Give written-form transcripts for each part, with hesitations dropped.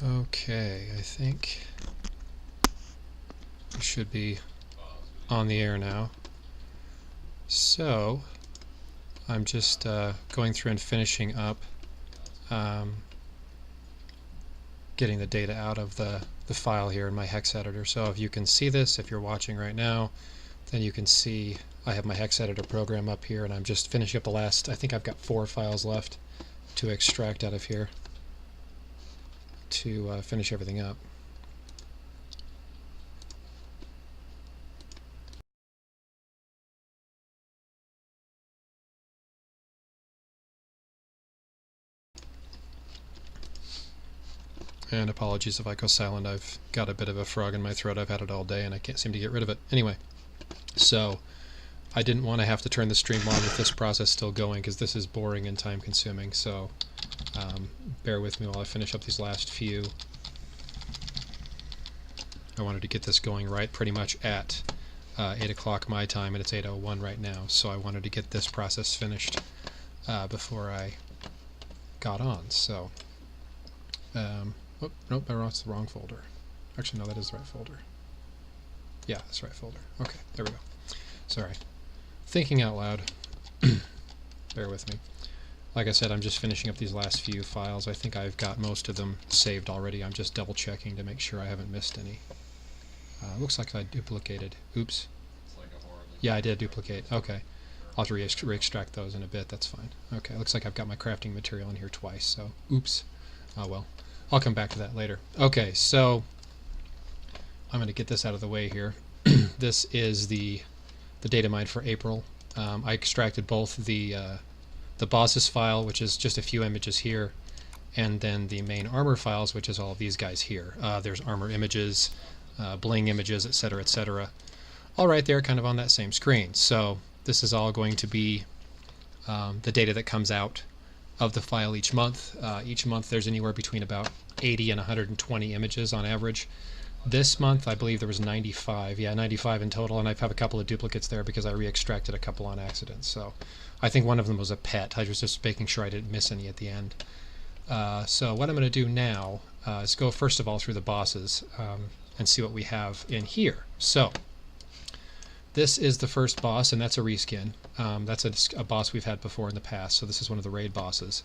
Okay, I think we should be on the air now. So I'm just going through and finishing up getting the data out of the file here in my hex editor. So if you can see this, if you're watching right now, then you can see I have my hex editor program up here, and I'm just finishing up the last, I think I've got 4 files left to extract out of here to finish everything up. And apologies if I go silent. I've got a bit of a frog in my throat. I've had it all day and I can't seem to get rid of it. Anyway, so I didn't want to have to turn the stream on with this process still going, because this is boring and time consuming. So bear with me while I finish up these last few. I wanted to get this going right pretty much at 8 o'clock my time, and it's 8:01 right now. So I wanted to get this process finished before I got on. So oh, nope, that's the wrong folder. Actually, no, that is the right folder. Yeah, that's the right folder. Okay, there we go. Sorry. Thinking out loud. Bear with me. Like I said, I'm just finishing up these last few files. I think I've got most of them saved already. I'm just double checking to make sure I haven't missed any. Looks like I duplicated. Oops. Yeah, I did duplicate. Okay. I'll have to re-extract those in a bit. That's fine. Okay, looks like I've got my crafting material in here twice, so oops. Oh well. I'll come back to that later. Okay, so I'm going to get this out of the way here. This is the Datamine for April. I extracted both the bosses file, which is just a few images here, and then the main armor files, which is all of these guys here. There's armor images, bling images, etc., etc. All right there, kind of on that same screen. So this is all going to be the data that comes out of the file each month. Each month there's anywhere between about 80 and 120 images on average. This month I believe there was 95. Yeah, 95 in total, and I have a couple of duplicates there because I re-extracted a couple on accident. So I think one of them was a pet. I was just making sure I didn't miss any at the end. So what I'm going to do now is go first of all through the bosses and see what we have in here. So this is the first boss, and that's a reskin. That's a boss we've had before in the past, so this is one of the raid bosses.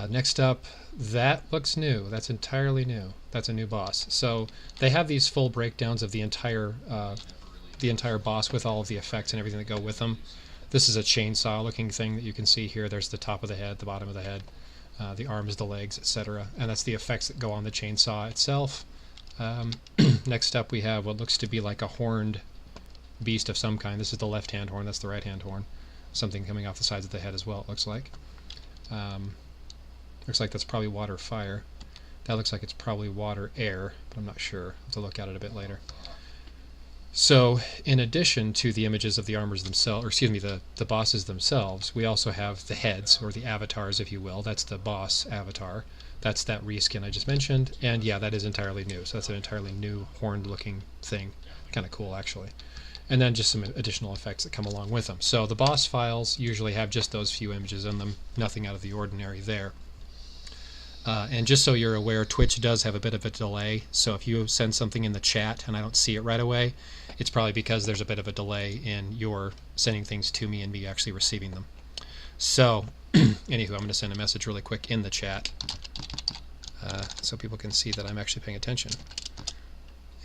Next up, that looks new. That's entirely new. That's a new boss. So they have these full breakdowns of the entire boss with all of the effects and everything that go with them. This is a chainsaw looking thing that you can see here. There's the top of the head, the bottom of the head, the arms, the legs, etc. And that's the effects that go on the chainsaw itself. Next up we have what looks to be like a horned beast of some kind. This is the left hand horn, that's the right hand horn. Something coming off the sides of the head as well, it looks like. Looks like that's probably water fire. That looks like it's probably water air, but I'm not sure. I'll have to look at it a bit later. So in addition to the images of the armors themselves, or excuse me, the bosses themselves, we also have the heads, or the avatars if you will. That's the boss avatar. That's that reskin I just mentioned, and yeah, that is entirely new. So that's an entirely new horned looking thing. Kind of cool actually. And then just some additional effects that come along with them. So the boss files usually have just those few images in them, nothing out of the ordinary there. And just so you're aware, Twitch does have a bit of a delay, so if you send something in the chat and I don't see it right away, it's probably because there's a bit of a delay in your sending things to me and me actually receiving them. So, anywho, I'm going to send a message really quick in the chat so people can see that I'm actually paying attention.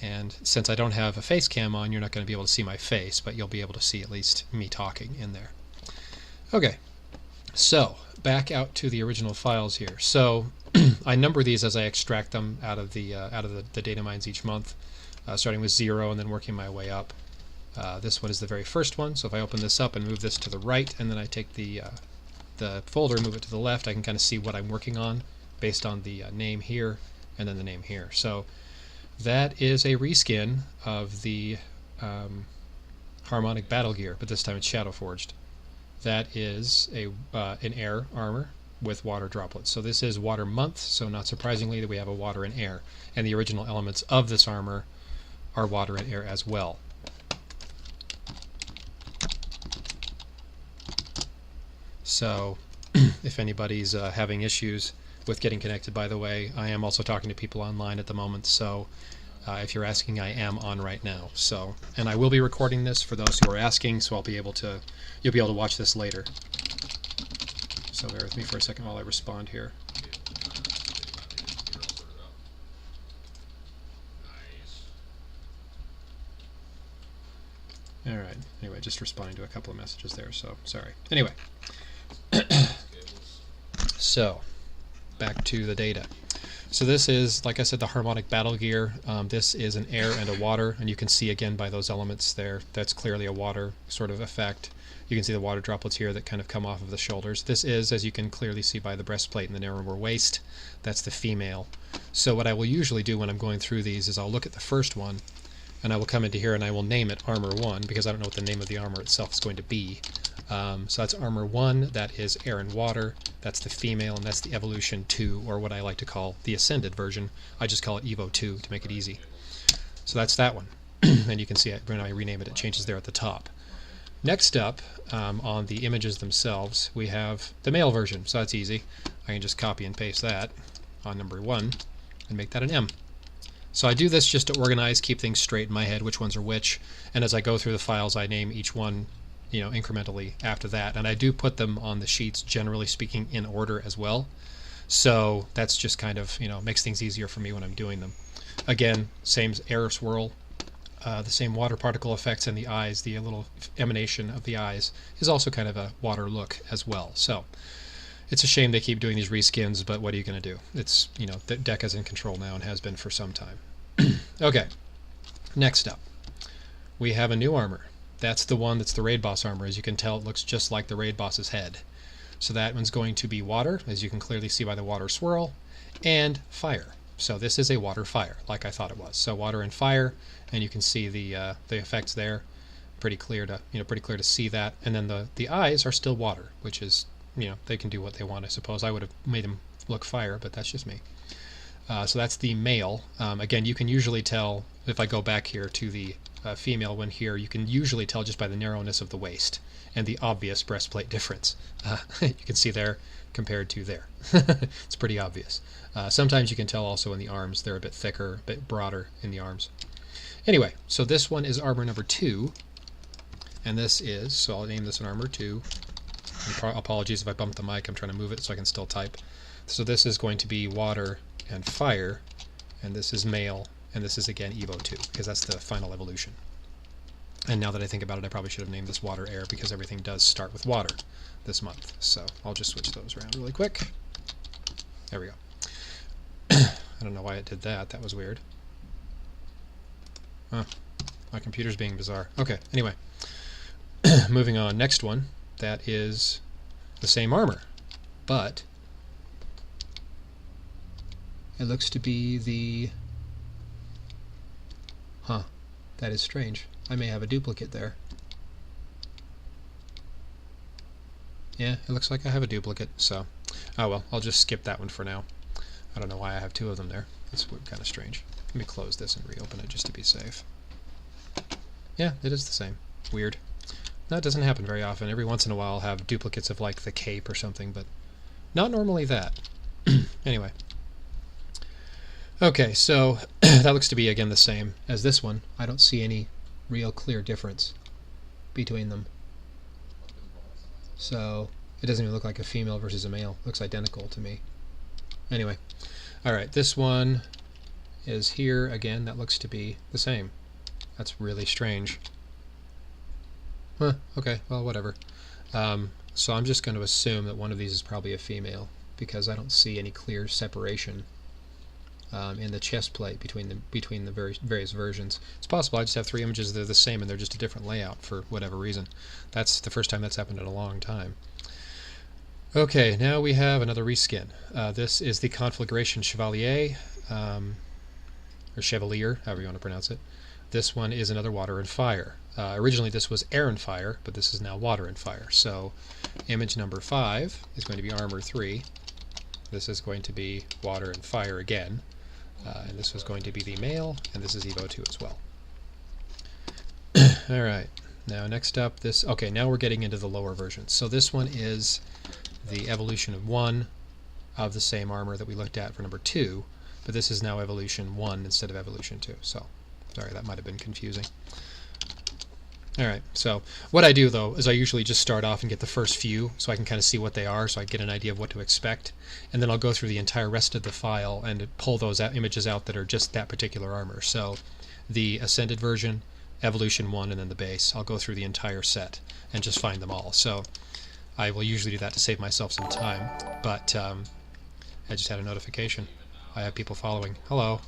And since I don't have a face cam on, you're not going to be able to see my face, but you'll be able to see at least me talking in there. Okay, so back out to the original files here. So I number these as I extract them out of the data mines each month, starting with 0 and then working my way up. This one is the very first one, so if I open this up and move this to the right, and then I take the folder and move it to the left, I can kind of see what I'm working on based on the name here and then the name here. So that is a reskin of the Harmonic Battle Gear, but this time it's Shadow Forged. That is an air armor with water droplets. So this is water month, so not surprisingly that we have a water and air. And the original elements of this armor are water and air as well. So if anybody's having issues with getting connected. By the way, I am also talking to people online at the moment, so if you're asking, I am on right now. So, and I will be recording this for those who are asking, so you'll be able to watch this later. So bear with me for a second while I respond here. All right. Anyway, just responding to a couple of messages there, so sorry. Anyway, so back to the data. So this is, like I said, the harmonic battle gear. This is an air and a water, and you can see again by those elements there, that's clearly a water sort of effect. You can see the water droplets here that kind of come off of the shoulders. This is, as you can clearly see by the breastplate and the narrower waist, that's the female. So what I will usually do when I'm going through these is I'll look at the first one, and I will come into here and I will name it Armor 1, because I don't know what the name of the armor itself is going to be. So that's Armor 1, that is air and water, that's the female, and that's the Evolution 2, or what I like to call the Ascended version. I just call it Evo 2 to make it easy. So that's that one. And you can see when I rename it, it changes there at the top. Next up, on the images themselves, we have the male version, so that's easy. I can just copy and paste that on number 1 and make that an M. So I do this just to organize, keep things straight in my head, which ones are which, and as I go through the files I name each one, you know, incrementally after that, and I do put them on the sheets, generally speaking, in order as well. So that's just kind of, you know, makes things easier for me when I'm doing them. Again, same air swirl, the same water particle effects in the eyes, the little emanation of the eyes is also kind of a water look as well. So it's a shame they keep doing these reskins, but what are you going to do? It's, you know, the deck is in control now and has been for some time. Okay, next up, we have a new armor. That's the one that's the raid boss armor. As you can tell, it looks just like the raid boss's head. So that one's going to be water, as you can clearly see by the water swirl, and fire. So this is a water fire, like I thought it was. So water and fire, and you can see the effects there. Pretty clear to see that. And then the eyes are still water, which is, you know, they can do what they want, I suppose. I would have made them look fire, but that's just me. So that's the male. Again, you can usually tell, if I go back here to the female one here, you can usually tell just by the narrowness of the waist and the obvious breastplate difference. You can see there compared to there. It's pretty obvious. Sometimes you can tell also in the arms. They're a bit thicker, a bit broader in the arms. Anyway, so this one is armor number 2, and this is, so I'll name this an armor 2. And apologies if I bump the mic, I'm trying to move it so I can still type. So this is going to be water and fire, and this is male, and this is again Evo 2, because that's the final evolution. And now that I think about it, I probably should have named this water air, because everything does start with water this month. So I'll just switch those around really quick. There we go. I don't know why it did that. That was weird. Huh. My computer's being bizarre. Okay, anyway. Moving on. Next one. That is the same armor, but it looks to be the... Huh. That is strange. I may have a duplicate there. Yeah, it looks like I have a duplicate, so... Oh well, I'll just skip that one for now. I don't know why I have 2 of them there. That's kind of strange. Let me close this and reopen it just to be safe. Yeah, it is the same. Weird. That doesn't happen very often. Every once in a while I'll have duplicates of like the cape or something, but not normally that. Anyway. Okay, so that looks to be again the same as this one. I don't see any real clear difference between them. So it doesn't even look like a female versus a male. It looks identical to me. Anyway. Alright, this one is here again. That looks to be the same. That's really strange. Huh, okay, well, whatever. So I'm just going to assume that one of these is probably a female, because I don't see any clear separation in the chest plate between the various versions. It's possible I just have 3 images that are the same and they're just a different layout for whatever reason. That's the first time that's happened in a long time. Okay, now we have another reskin. This is the Conflagration Chevalier, or Chevalier, however you want to pronounce it. This one is another water and fire. Originally this was air and fire, but this is now water and fire. So image number 5 is going to be armor 3. This is going to be water and fire again. And this was going to be the male, and this is Evo 2 as well. Alright, now next up this... Okay, now we're getting into the lower versions. So this one is the evolution of 1 of the same armor that we looked at for number 2, but this is now evolution 1 instead of evolution 2. So, sorry, that might have been confusing. Alright, so what I do though is I usually just start off and get the first few so I can kind of see what they are, so I get an idea of what to expect, and then I'll go through the entire rest of the file and pull those images out that are just that particular armor. So the Ascended version, Evolution 1, and then the base. I'll go through the entire set and just find them all. So I will usually do that to save myself some time, but I just had a notification. I have people following. Hello.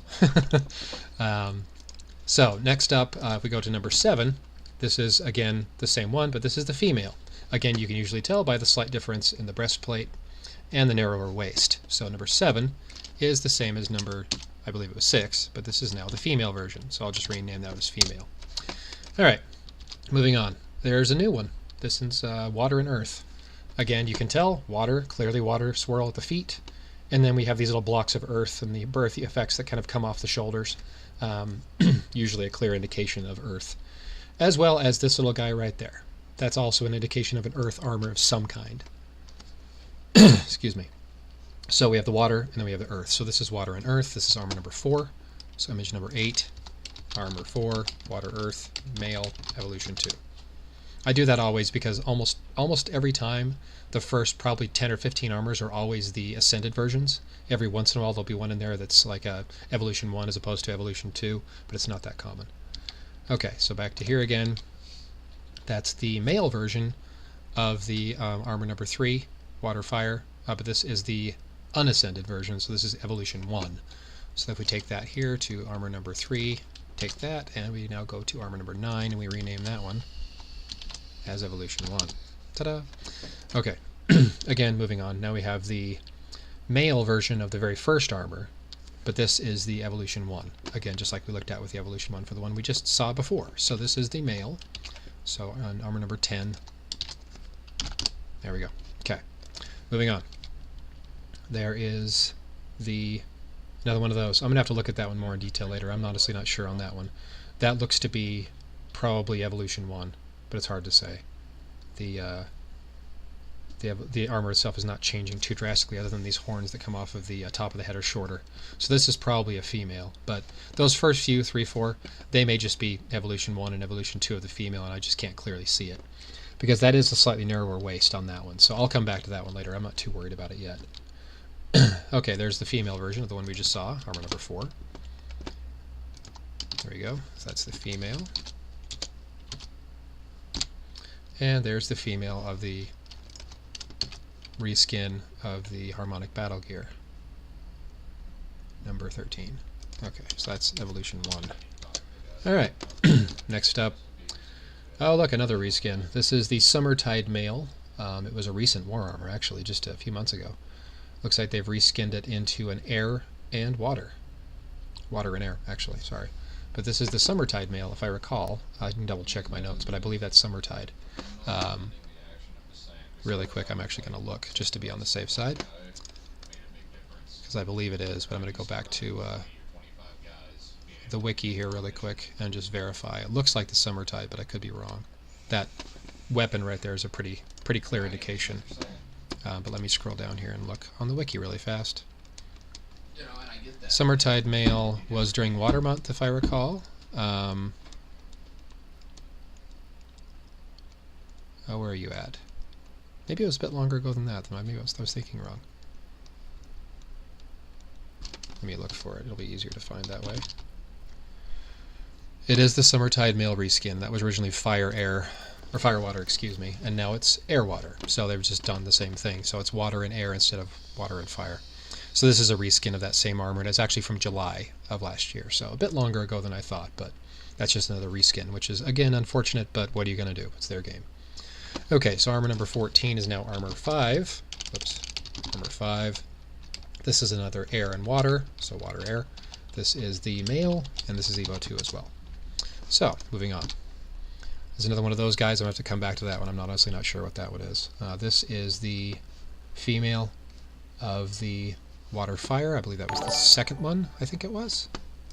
So next up, if we go to number 7, this is again the same one, but this is the female. Again, you can usually tell by the slight difference in the breastplate and the narrower waist. So number 7 is the same as number, I believe it was 6, but this is now the female version. So I'll just rename that as female. Alright, moving on. There's a new one. This is water and earth. Again, you can tell water, clearly water swirl at the feet, and then we have these little blocks of earth and the earthy effects that kind of come off the shoulders. Usually a clear indication of earth. As well as this little guy right there. That's also an indication of an earth armor of some kind. Excuse me. So we have the water, and then we have the earth. So this is water and earth. This is armor number 4. So image number 8, armor 4, water, earth, male, evolution 2. I do that always because almost every time the first probably 10 or 15 armors are always the Ascended versions. Every once in a while there'll be one in there that's like a evolution 1 as opposed to evolution 2, but it's not that common. Okay, so back to here again. That's the male version of the armor number 3, water, fire, but this is the unascended version, so this is evolution 1. So if we take that here to armor number 3, take that, and we now go to armor number 9, and we rename that one as evolution 1. Ta-da! Okay, again, moving on. Now we have the male version of the very first armor, but this is the evolution 1. Again, just like we looked at with the evolution 1 for the one we just saw before. So this is the male. So on armor number 10. There we go. Okay, moving on. There is another one of those. I'm going to have to look at that one more in detail later. I'm honestly not sure on that one. That looks to be probably evolution 1, but it's hard to say. The armor itself is not changing too drastically, other than these horns that come off of the top of the head are shorter. So this is probably a female, but those first few, 3, 4, they may just be evolution 1 and evolution 2 of the female, and I just can't clearly see it. Because that is a slightly narrower waist on that one, so I'll come back to that one later. I'm not too worried about it yet. Okay, there's the female version of the one we just saw, armor number 4. There we go. So that's the female. And there's the female of the reskin of the harmonic battle gear, number 13. Okay, so that's evolution 1. Alright, next up, oh look, another reskin. This is the Summertide male. It was a recent war armor, actually, just a few months ago. Looks like they've reskinned it into an air and water. Water and air, actually, sorry. But this is the Summertide male, if I recall. I can double check my notes, but I believe that's Summertide. Really quick, I'm actually going to look just to be on the safe side, because I believe it is, but I'm going to go back to the wiki here really quick and just verify. It looks like the Summertide, but I could be wrong. That weapon right there is a pretty clear indication. But let me scroll down here and look on the wiki really fast. Summertide male was during Water Month, if I recall. Oh, where are you at? Maybe it was a bit longer ago than that. Maybe I was thinking wrong. Let me look for it. It'll be easier to find that way. It is the Summertide male reskin. That was originally Fire Air, or Fire Water, excuse me, and now it's Air Water. So they've just done the same thing. So it's water and air instead of water and fire. So this is a reskin of that same armor, and it's actually from July of last year. So a bit longer ago than I thought, but that's just another reskin, which is, again, unfortunate, but what are you going to do? It's their game. Okay, so armor number 14 is now armor 5. Whoops, armor 5. This is another air and water, so water, air. This is the male, and this is Evo 2 as well. So, moving on. There's another one of those guys. I'm going to have to come back to that one. I'm honestly not sure what that one is. This is the female of the water fire. I believe that was the second one, I think it was,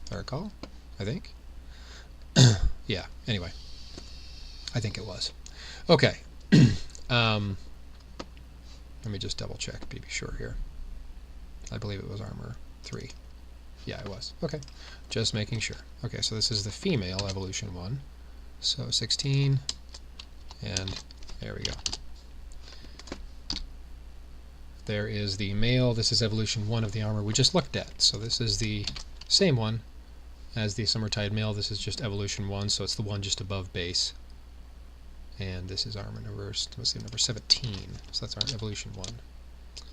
if I recall. I think. Yeah, anyway. I think it was. Okay. Let me just double check, be sure here. I believe it was armor 3. Yeah, it was. Okay, just making sure. Okay, so this is the female evolution 1. So 16, and there we go. There is the male. This is evolution 1 of the armor we just looked at. So this is the same one as the Summertide male. This is just evolution 1, so it's the one just above base. And this is armor number, let's see, number 17. So that's our evolution 1.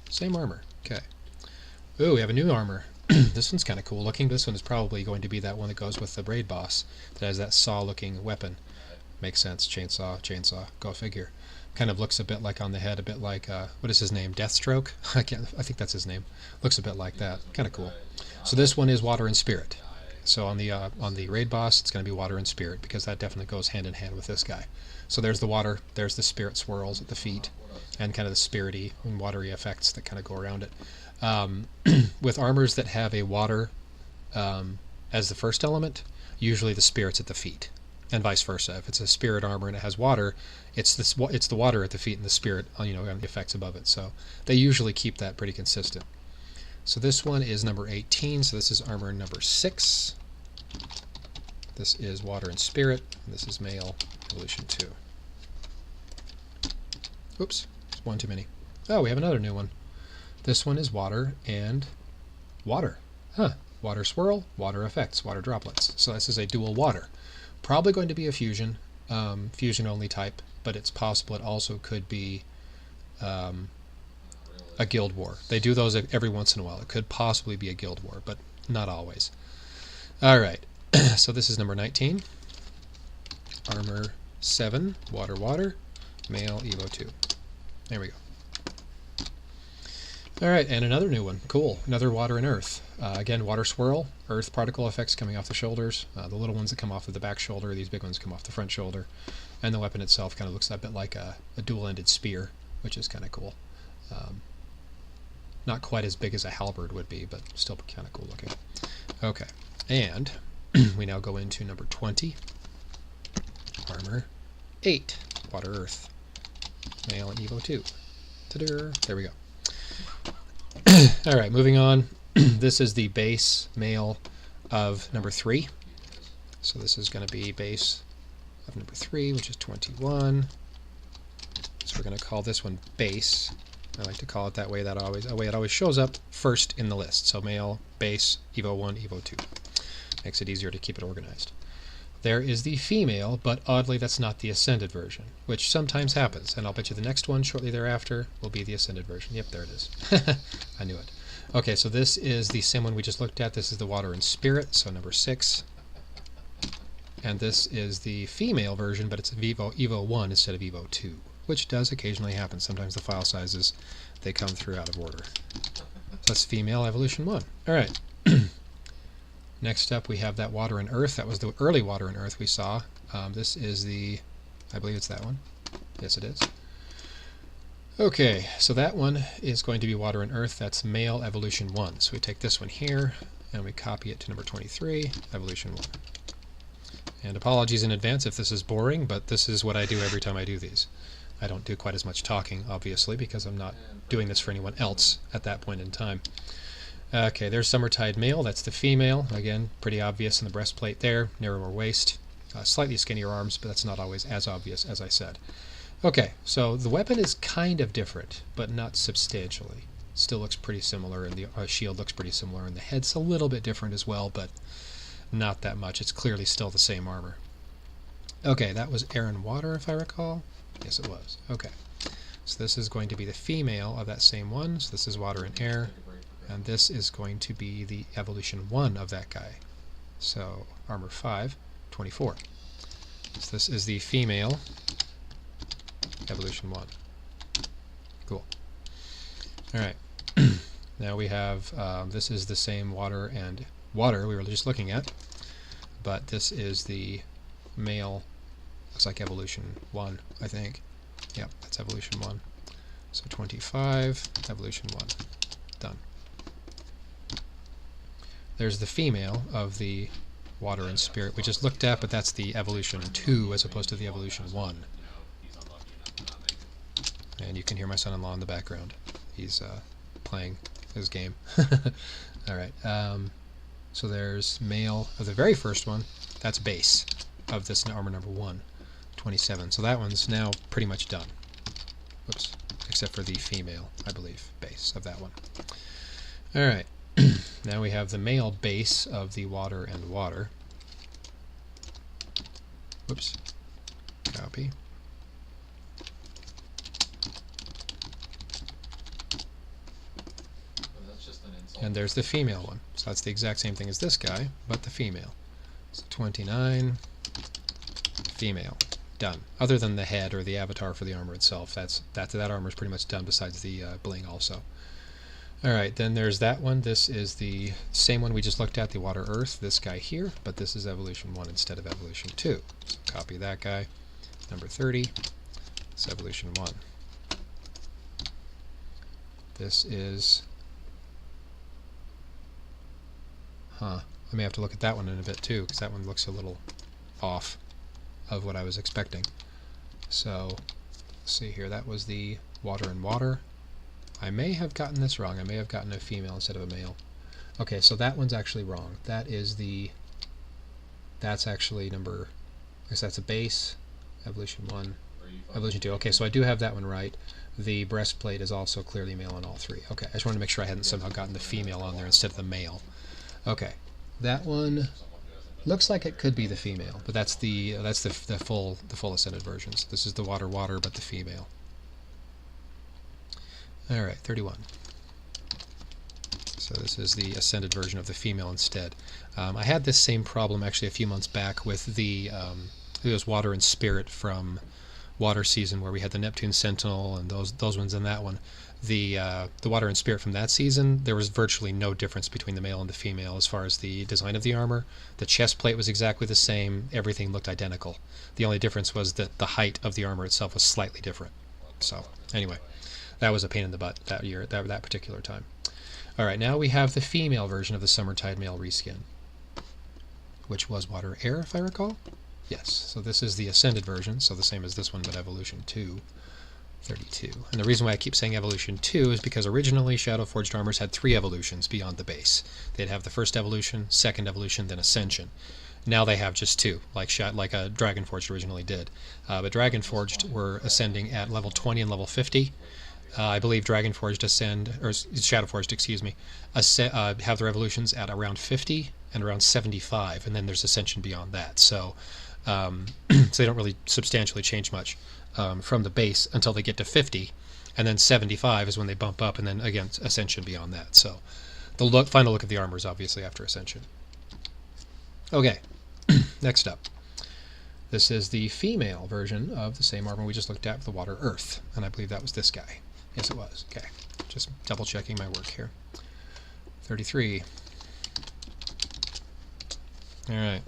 Same armor. Okay. Ooh, we have a new armor. This one's kind of cool looking. This one is probably going to be that one that goes with the Braid Boss, that has that saw-looking weapon. Makes sense. Chainsaw, chainsaw. Go figure. Kind of looks a bit like on the head, a bit like, what is his name? Deathstroke? I think that's his name. Looks a bit like that. Kind of cool. So this one is water and spirit. So on the Raid Boss, it's going to be water and spirit, because that definitely goes hand in hand with this guy. So there's the water, there's the spirit swirls at the feet, and kind of the spirity and watery effects that kind of go around it. With armors that have a water as the first element, usually the spirit's at the feet, and vice versa. If it's a spirit armor and it has water, it's the water at the feet and the spirit, and the effects above it. So they usually keep that pretty consistent. So this one is number 18. So this is armor number 6. This is water and spirit. And this is male evolution 2. Oops, it's one too many. Oh, we have another new one. This one is water and water. Huh. Water swirl, water effects, water droplets. So this is a dual water. Probably going to be a fusion, fusion only type, but it's possible it also could be a guild war. They do those every once in a while. It could possibly be a guild war, but not always. Alright, so this is number 19. Armor 7, water, water, male Evo 2. There we go. Alright, and another new one. Cool. Another water and earth. Again, water swirl, earth particle effects coming off the shoulders. The little ones that come off of the back shoulder, these big ones come off the front shoulder. And the weapon itself kind of looks a bit like a dual-ended spear, which is kind of cool. Not quite as big as a halberd would be, but still kind of cool looking. Okay, and we now go into number 20. Armor 8, water, earth, male Evo 2. Ta-da! There we go. Alright, moving on. This is the base male of number 3. So this is going to be base of number 3, which is 21. So we're going to call this one base. I like to call it that way. That way it always shows up first in the list. So male, base, Evo 1, Evo 2. Makes it easier to keep it organized. There is the female, but oddly that's not the ascended version, which sometimes happens, and I'll bet you the next one shortly thereafter will be the ascended version. Yep, there it is. I knew it. Okay, so this is the same one we just looked at. This is the water and spirit, so number 6. And this is the female version, but it's Evo 1 instead of Evo 2, which does occasionally happen. Sometimes the file sizes, they come through out of order. So that's female evolution 1. All right. Next up, we have that water and earth. That was the early water and earth we saw. This is the, I believe it's that one. Yes, it is. Okay, so that one is going to be water and earth. That's male evolution 1. So we take this one here, and we copy it to number 23, evolution 1. And apologies in advance if this is boring, but this is what I do every time I do these. I don't do quite as much talking, obviously, because I'm not doing this for anyone else at that point in time. Okay, there's Summertide male. That's the female. Again, pretty obvious in the breastplate there. Narrower waist. Slightly skinnier arms, but that's not always as obvious, as I said. Okay, so the weapon is kind of different, but not substantially. Still looks pretty similar, and the shield looks pretty similar, and the head's a little bit different as well, but not that much. It's clearly still the same armor. Okay, that was air and water, if I recall. Yes, it was. Okay, so this is going to be the female of that same one. So this is water and air. And this is going to be the evolution 1 of that guy. So armor 5, 24. So this is the female evolution 1. Cool. Alright. Now we have, this is the same water and water we were just looking at. But this is the male, looks like evolution 1, I think. Yep, that's evolution 1. So 25, evolution 1. Done. There's the female of the water and spirit we just looked at, but that's the evolution 2 as opposed to the evolution 1. And you can hear my son-in-law in the background. He's playing his game. Alright, so there's male of the very first one. That's base of this armor number 1, 27. So that one's now pretty much done. Whoops. Except for the female, I believe, base of that one. Alright, now we have the male base of the water and water. Whoops. Copy. And there's the female one. So that's the exact same thing as this guy, but the female. So 29, female. Done. Other than the head or the avatar for the armor itself, that armor is pretty much done besides the bling also. Alright, then there's that one. This is the same one we just looked at, the water earth, this guy here, but this is evolution 1 instead of evolution 2. So copy that guy. Number 30, it's evolution 1. This is... I may have to look at that one in a bit too, because that one looks a little off of what I was expecting. So, let's see here, that was the water and water. I may have gotten this wrong. I may have gotten a female instead of a male. Okay, so that one's actually wrong. That is the... That's actually number... I guess that's a base. Evolution 1. Evolution 2. Okay, so I do have that one right. The breastplate is also clearly male on all 3. Okay, I just wanted to make sure I hadn't somehow gotten the female on there instead of the male. Okay, that one looks like it could be the female, but that's the full ascended versions. This is the water, but the female. All right, 31. So this is the ascended version of the female instead. I had this same problem actually a few months back with the it was water and spirit from water season, where we had the Neptune Sentinel and those ones in that one. The water and spirit from that season, there was virtually no difference between the male and the female as far as the design of the armor. The chest plate was exactly the same. Everything looked identical. The only difference was that the height of the armor itself was slightly different. So anyway, that was a pain in the butt that year, that particular time. All right, now we have the female version of the Summertide male reskin, which was water air, if I recall. Yes. So this is the ascended version, so the same as this one, but evolution 2. 32. And the reason why I keep saying evolution 2 is because originally Shadow Forged armors had 3 evolutions beyond the base. They'd have the first evolution, second evolution, then ascension. Now they have just 2, like a Dragon Forged originally did. But Dragon Forged were ascending at level 20 and level 50. I believe Dragon Forged Shadow Forged, excuse me, have their evolutions at around 50 and around 75, and then there's ascension beyond that. So, so they don't really substantially change much. From the base until they get to 50, and then 75 is when they bump up, and then again ascension beyond that. So the final look of the armor is obviously after ascension. Okay, next up, this is the female version of the same armor we just looked at with the water earth, and I believe that was this guy. Yes, it was. Okay, just double checking my work here. 33. All right.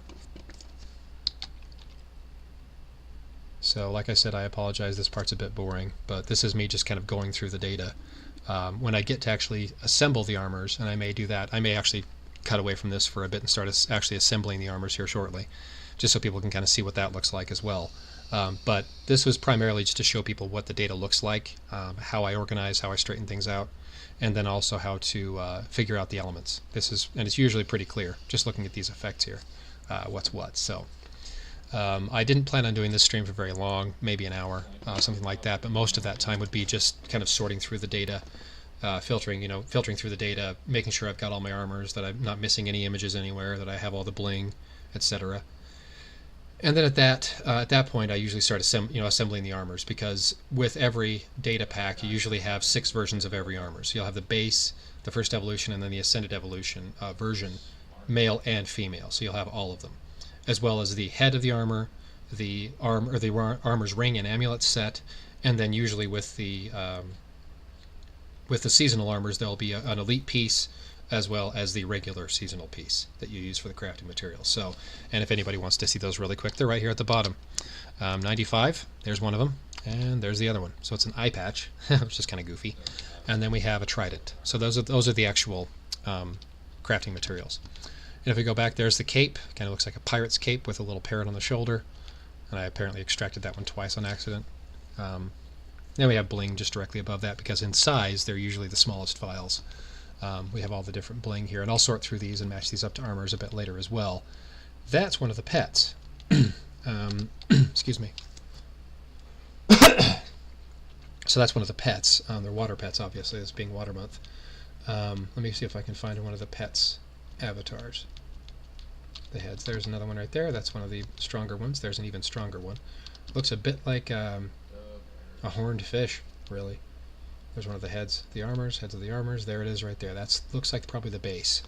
So like I said, I apologize, this part's a bit boring, but this is me just kind of going through the data. When I get to actually assemble the armors, and I may do that, I may actually cut away from this for a bit and start actually assembling the armors here shortly, just so people can kind of see what that looks like as well. But this was primarily just to show people what the data looks like, how I organize, how I straighten things out, and then also how to figure out the elements. And it's usually pretty clear, just looking at these effects here, what's what. So. I didn't plan on doing this stream for very long, maybe an hour, something like that, but most of that time would be just kind of sorting through the data, filtering through the data, making sure I've got all my armors, that I'm not missing any images anywhere, that I have all the bling, etc. And then at that point, I usually start assembling the armors, because with every data pack, you usually have 6 versions of every armor. So you'll have the base, the first evolution, and then the ascended evolution version, male and female. So you'll have all of them, as well as the head of the armor, the armor's ring and amulet set, and then usually with the seasonal armors there'll be an elite piece as well as the regular seasonal piece that you use for the crafting materials. So, and if anybody wants to see those really quick, they're right here at the bottom. 95, there's one of them, and there's the other one. So it's an eye patch, which is kind of goofy, and then we have a trident. So those are the actual crafting materials. And if we go back, there's the cape. Kind of looks like a pirate's cape with a little parrot on the shoulder. And I apparently extracted that one twice on accident. Then we have bling just directly above that, because in size they're usually the smallest files. We have all the different bling here, and I'll sort through these and match these up to armors a bit later as well. That's one of the pets. Excuse me. So that's one of the pets. They're water pets, obviously, this being water month. Let me see if I can find one of the pets avatars. The heads. There's another one right there. That's one of the stronger ones. There's an even stronger one. Looks a bit like a horned fish, really. There's one of the heads. The armors, heads of the armors. There it is right there. That looks like probably the base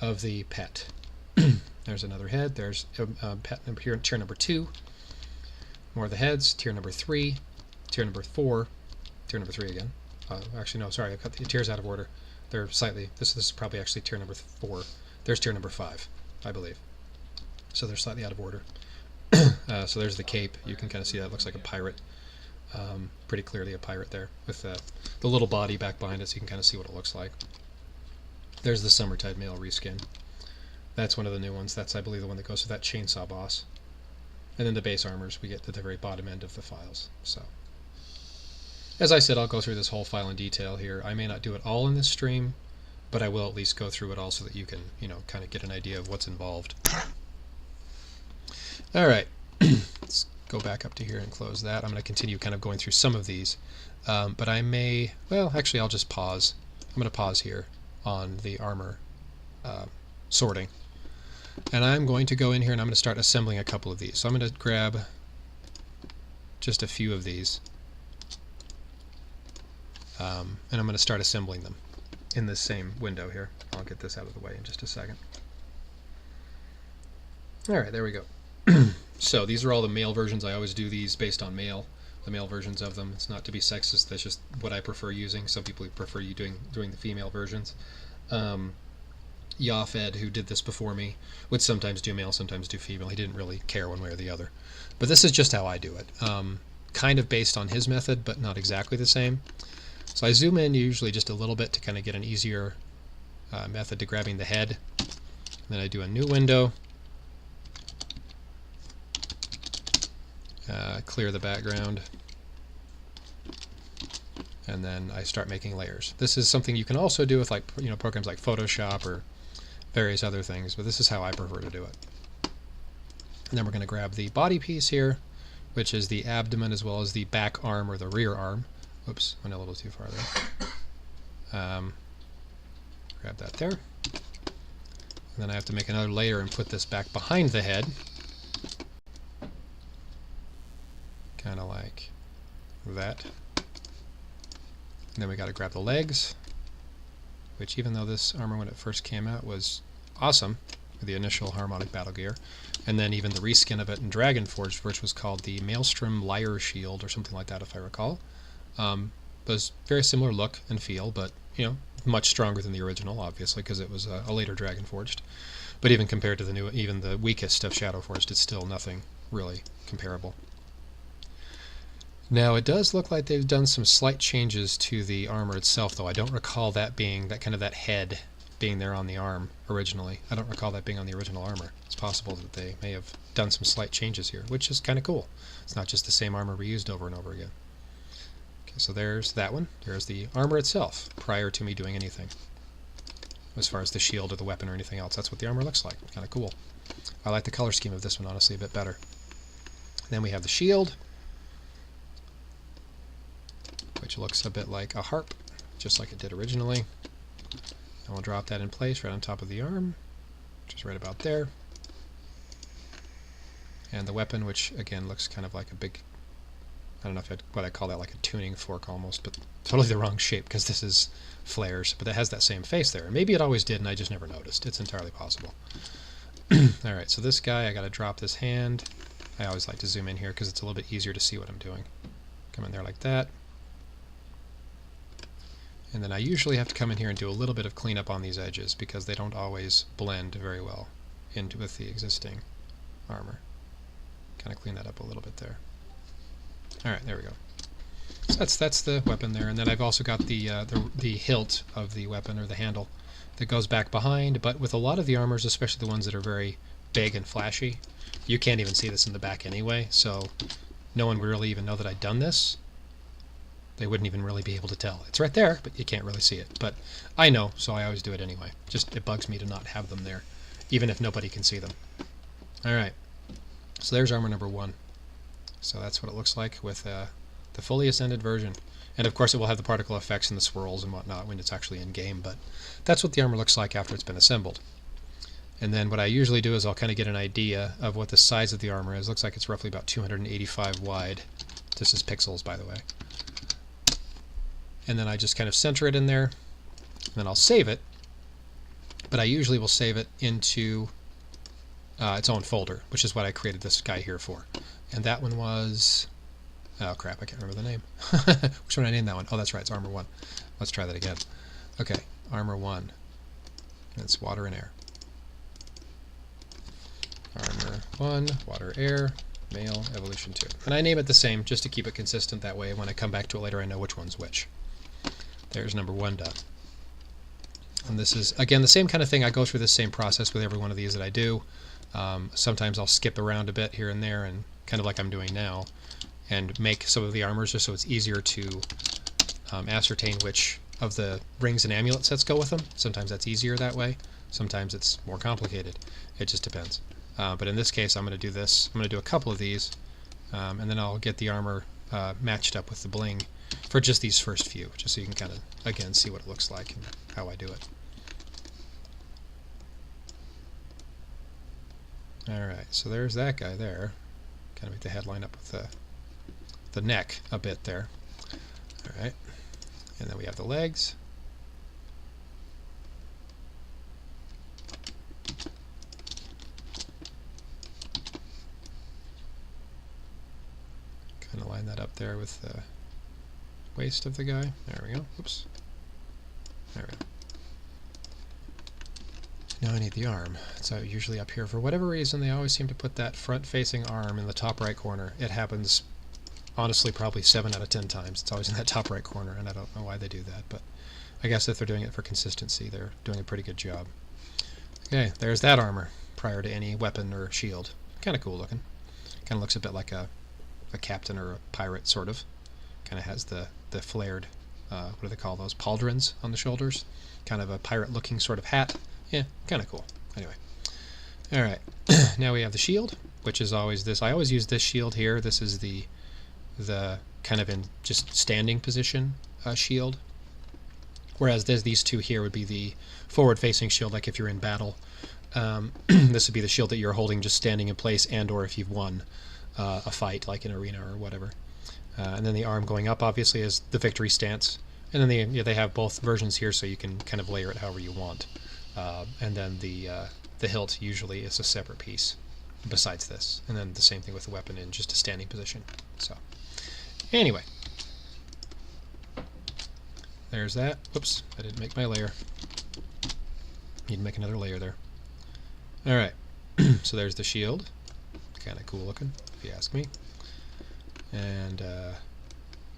of the pet. There's another head. There's pet here in tier number 2. More of the heads. Tier number 3. Tier number 4. Tier number 3 again. Actually, no, sorry. I cut the tiers out of order. They're slightly... This is probably actually tier number 4. There's tier number 5, I believe. So they're slightly out of order. So there's the cape. You can kind of see that. It looks like a pirate. Pretty clearly a pirate there, with the little body back behind it, so you can kind of see what it looks like. There's the Summertide Male reskin. That's one of the new ones. That's, I believe, the one that goes with that chainsaw boss. And then the base armors we get to the very bottom end of the files. So, as I said, I'll go through this whole file in detail here. I may not do it all in this stream, but I will at least go through it all so that you can, kind of get an idea of what's involved. Alright, let's go back up to here and close that. I'm going to continue kind of going through some of these, but I may, well, actually I'll just pause. I'm going to pause here on the armor sorting. And I'm going to go in here and I'm going to start assembling a couple of these. So I'm going to grab just a few of these, and I'm going to start assembling them in this same window here. I'll get this out of the way in just a second. Alright, there we go. So these are all the male versions. I always do these based on the male versions of them. It's not to be sexist, that's just what I prefer using. Some people prefer you doing the female versions. Yafed, who did this before me, would sometimes do male, sometimes do female. He didn't really care one way or the other. But this is just how I do it. Kind of based on his method, but not exactly the same. So I zoom in usually just a little bit to kind of get an easier method to grabbing the head. And then I do a new window. Clear the background, and then I start making layers. This is something you can also do with programs like Photoshop or various other things, but this is how I prefer to do it. And then we're going to grab the body piece here, which is the abdomen as well as the back arm or the rear arm. Oops, went a little too far there. Grab that there. And then I have to make another layer and put this back behind the head. Kind of like that. And then we got to grab the legs, which even though this armor when it first came out was awesome, with the initial harmonic battle gear, and then even the reskin of it in Dragonforged, which was called the Maelstrom Lyre Shield or something like that if I recall, was very similar look and feel, but much stronger than the original, obviously, because it was a later Dragonforged. But even compared to the new, even the weakest of Shadowforged, it's still nothing really comparable. Now it does look like they've done some slight changes to the armor itself, though I don't recall that being that head being there on the arm originally. I don't recall that being on the original armor. It's possible that they may have done some slight changes here, which is kind of cool. It's not just the same armor reused over and over again. Okay, so there's that one. There's the armor itself prior to me doing anything. As far as the shield or the weapon or anything else, that's what the armor looks like. Kind of cool. I like the color scheme of this one, honestly, a bit better. Then we have the shield, which looks a bit like a harp, just like it did originally. And we'll drop that in place right on top of the arm, which is right about there. And the weapon, which again looks kind of like a big, I don't know what I call that, like a tuning fork almost, but totally the wrong shape because this is flares, but it has that same face there. Maybe it always did and I just never noticed. It's entirely possible. Alright, so this guy, I gotta drop this hand. I always like to zoom in here because it's a little bit easier to see what I'm doing. Come in there like that. And then I usually have to come in here and do a little bit of cleanup on these edges because they don't always blend very well with the existing armor. Kind of clean that up a little bit there. Alright, there we go. So that's the weapon there, and then I've also got the hilt of the weapon, or the handle, that goes back behind, but with a lot of the armors, especially the ones that are very big and flashy, you can't even see this in the back anyway, so no one would really even know that I'd done this. They wouldn't even really be able to tell. It's right there, but you can't really see it. But I know, so I always do it anyway. Just it bugs me to not have them there, even if nobody can see them. All right, so there's armor number 1. So that's what it looks like with the fully ascended version. And of course it will have the particle effects and the swirls and whatnot when it's actually in game, but that's what the armor looks like after it's been assembled. And then what I usually do is I'll kind of get an idea of what the size of the armor is. It looks like it's roughly about 285 wide. This is pixels, by the way. And then I just kind of center it in there, and then I'll save it. But I usually will save it into its own folder, which is what I created this guy here for. And that one was... oh crap, I can't remember the name. Which one I named that one? Oh, that's right, it's Armor 1. Let's try that again. Okay, Armor 1. It's water and air. Armor 1, water, air, male, evolution 2. And I name it the same just to keep it consistent. That way when I come back to it later I know which one's which. There's number 1 done. And this is, again, the same kind of thing. I go through the same process with every one of these that I do. Sometimes I'll skip around a bit here and there, and kind of like I'm doing now, and make some of the armors just so it's easier to ascertain which of the rings and amulet sets go with them. Sometimes that's easier that way. Sometimes it's more complicated. It just depends. But in this case, I'm going to do this. I'm going to do a couple of these, and then I'll get the armor matched up with the bling for just these first few, just so you can kind of, again, see what it looks like and how I do it. Alright, so there's that guy there. Kind of make the head line up with the neck a bit there. Alright, and then we have the legs. Kind of line that up there with the waist of the guy. There we go. Oops. There we go. Now I need the arm. So usually up here, for whatever reason, they always seem to put that front-facing arm in the top right corner. It happens, honestly, probably 7 out of 10 times. It's always in that top right corner, and I don't know why they do that, but I guess if they're doing it for consistency, they're doing a pretty good job. Okay, there's that armor prior to any weapon or shield. Kind of cool looking. Kind of looks a bit like a captain or a pirate, sort of. Kind of has the flared, what do they call those, pauldrons on the shoulders. Kind of a pirate-looking sort of hat. Yeah, kind of cool. Anyway. Alright, now we have the shield, which is always this. I always use this shield here. This is the kind of in just standing position shield. Whereas these two here would be the forward-facing shield, like if you're in battle. This would be the shield that you're holding just standing in place, and or if you've won a fight, like an arena or whatever. And then the arm going up, obviously, is the victory stance. And then they have both versions here, so you can kind of layer it however you want. And then the hilt usually is a separate piece besides this. And then the same thing with the weapon in just a standing position. So, anyway. There's that. Whoops, I didn't make my layer. Need to make another layer there. Alright, so there's the shield. Kind of cool looking, if you ask me. And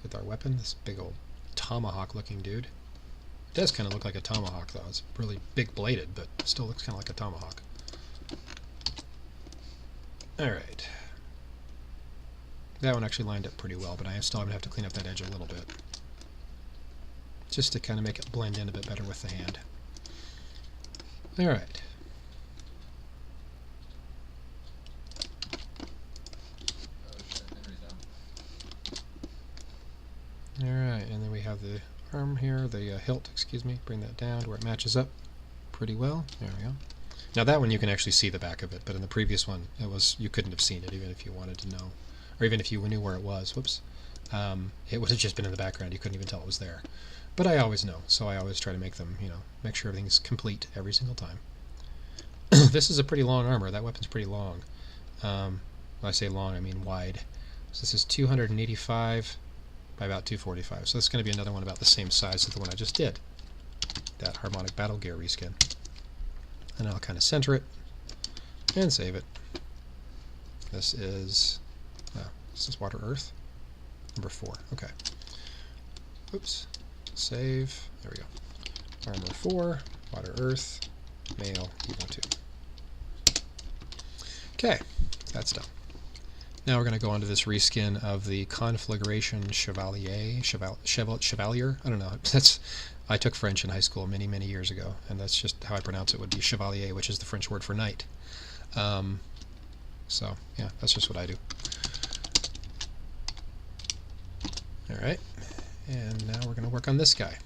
with our weapon, this big old tomahawk looking dude. It does kind of look like a tomahawk, though. It's really big bladed, but it still looks kind of like a tomahawk. Alright. That one actually lined up pretty well, but I still have to clean up that edge a little bit. Just to kind of make it blend in a bit better with the hand. Alright. Alright, and then we have the arm here, the hilt, excuse me. Bring that down to where it matches up pretty well. There we go. Now that one you can actually see the back of it, but in the previous one you couldn't have seen it even if you wanted to know. Or even if you knew where it was. Whoops. It would have just been in the background. You couldn't even tell it was there. But I always know, so I always try to make them, make sure everything's complete every single time. This is a pretty long armor. That weapon's pretty long. When I say long, I mean wide. So this is 285 by about 245. So this is going to be another one about the same size as the one I just did. That Harmonic Battle Gear reskin. And I'll kind of center it and save it. This is Water Earth? Number 4. Okay. Oops. Save. There we go. Armor 4, Water Earth, Male, Evo 2. Okay, that's done. Now we're going to go on to this reskin of the Conflagration Chevalier. I don't know. I took French in high school many, many years ago, and that's just how I pronounce it, would be Chevalier, which is the French word for knight. So, yeah, that's just what I do. Alright, and now we're going to work on this guy.